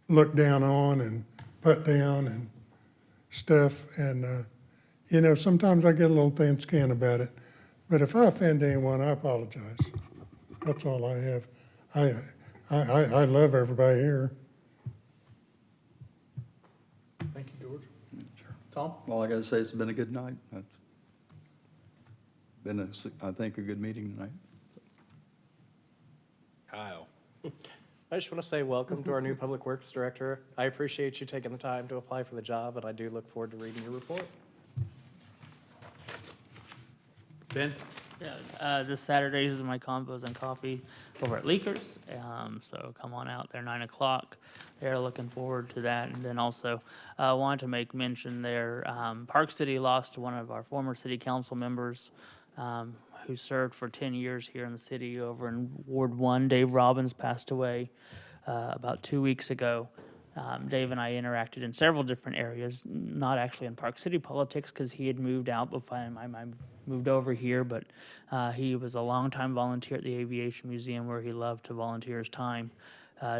looked down on and put down and stuff. And, you know, sometimes I get a little thin skin about it. But if I offend anyone, I apologize. That's all I have. I love everybody here. Thank you, George. Tom? All I got to say, it's been a good night. It's been, I think, a good meeting tonight. Kyle. I just want to say welcome to our new Public Works Director. I appreciate you taking the time to apply for the job, and I do look forward to reading your report. Ben? Yeah, this Saturday is my convos and coffee over at Leakers. So come on out there, 9 o'clock. They're looking forward to that. And then also, wanted to make mention there, Park City lost one of our former city council members, who served for 10 years here in the city over in Ward 1. Dave Robbins passed away, about 2 weeks ago. Dave and I interacted in several different areas, not actually in Park City politics because he had moved out before I moved over here, but he was a longtime volunteer at the Aviation Museum where he loved to volunteer his time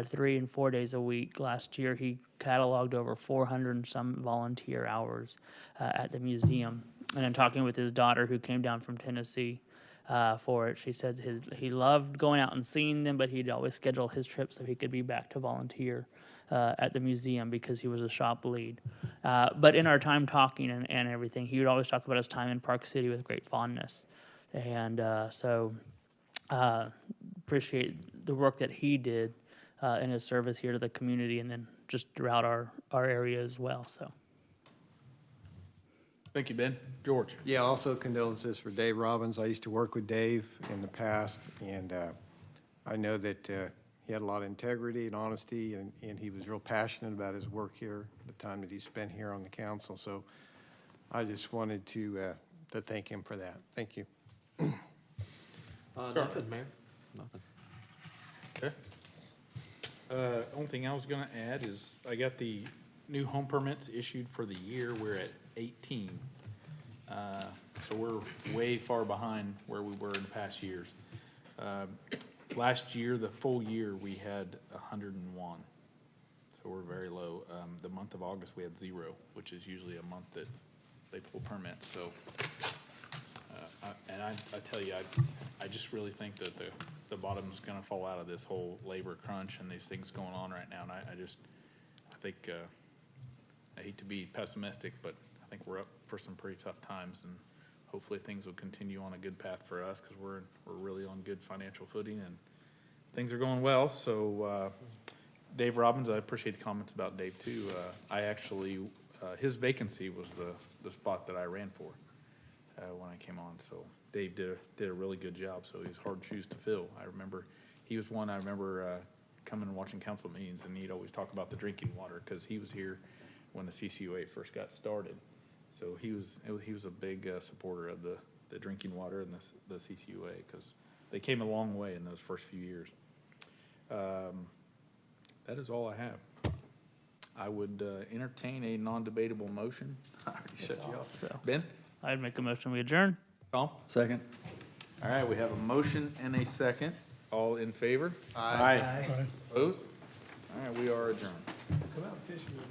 3 and 4 days a week. Last year, he cataloged over 400 and some volunteer hours at the museum. And in talking with his daughter who came down from Tennessee for it, she said he loved going out and seeing them, but he'd always schedule his trip so he could be back to volunteer at the museum because he was a shop lead. But in our time talking and everything, he would always talk about his time in Park City with great fondness. And so appreciate the work that he did in his service here to the community and then just throughout our area as well. So. Thank you, Ben. George? Yeah, also condolences for Dave Robbins. I used to work with Dave in the past, and I know that he had a lot of integrity and honesty, and he was real passionate about his work here, the time that he spent here on the council. So I just wanted to thank him for that. Thank you. Nothing, Mayor. Nothing. Okay. Only thing I was gonna add is I got the new home permits issued for the year. We're at 18. So we're way far behind where we were in past years. Last year, the full year, we had 101. So we're very low. The month of August, we had 0, which is usually a month that they pull permits. So, I tell you, I just really think that the bottom's gonna fall out of this whole labor crunch and these things going on right now. And I think, I hate to be pessimistic, but I think we're up for some pretty tough times, and hopefully things will continue on a good path for us because we're really on good financial footing and things are going well. So Dave Robbins, I appreciate the comments about Dave too. I actually, his vacancy was the spot that I ran for when I came on. So Dave did a really good job. So he's hard shoes to fill. I remember he was one I remember coming and watching council meetings, and he'd always talk about the drinking water because he was here when the CCUA first got started. So he was a big supporter of the drinking water and the CCUA because they came a long way in those first few years. That is all I have. I would entertain a non-debatable motion. I already shut you off. So Ben? I'd make a motion, we adjourn. Tom? Second. All right, we have a motion and a second. All in favor? Aye. Opposed? All right, we are adjourned. Come out and fish with me.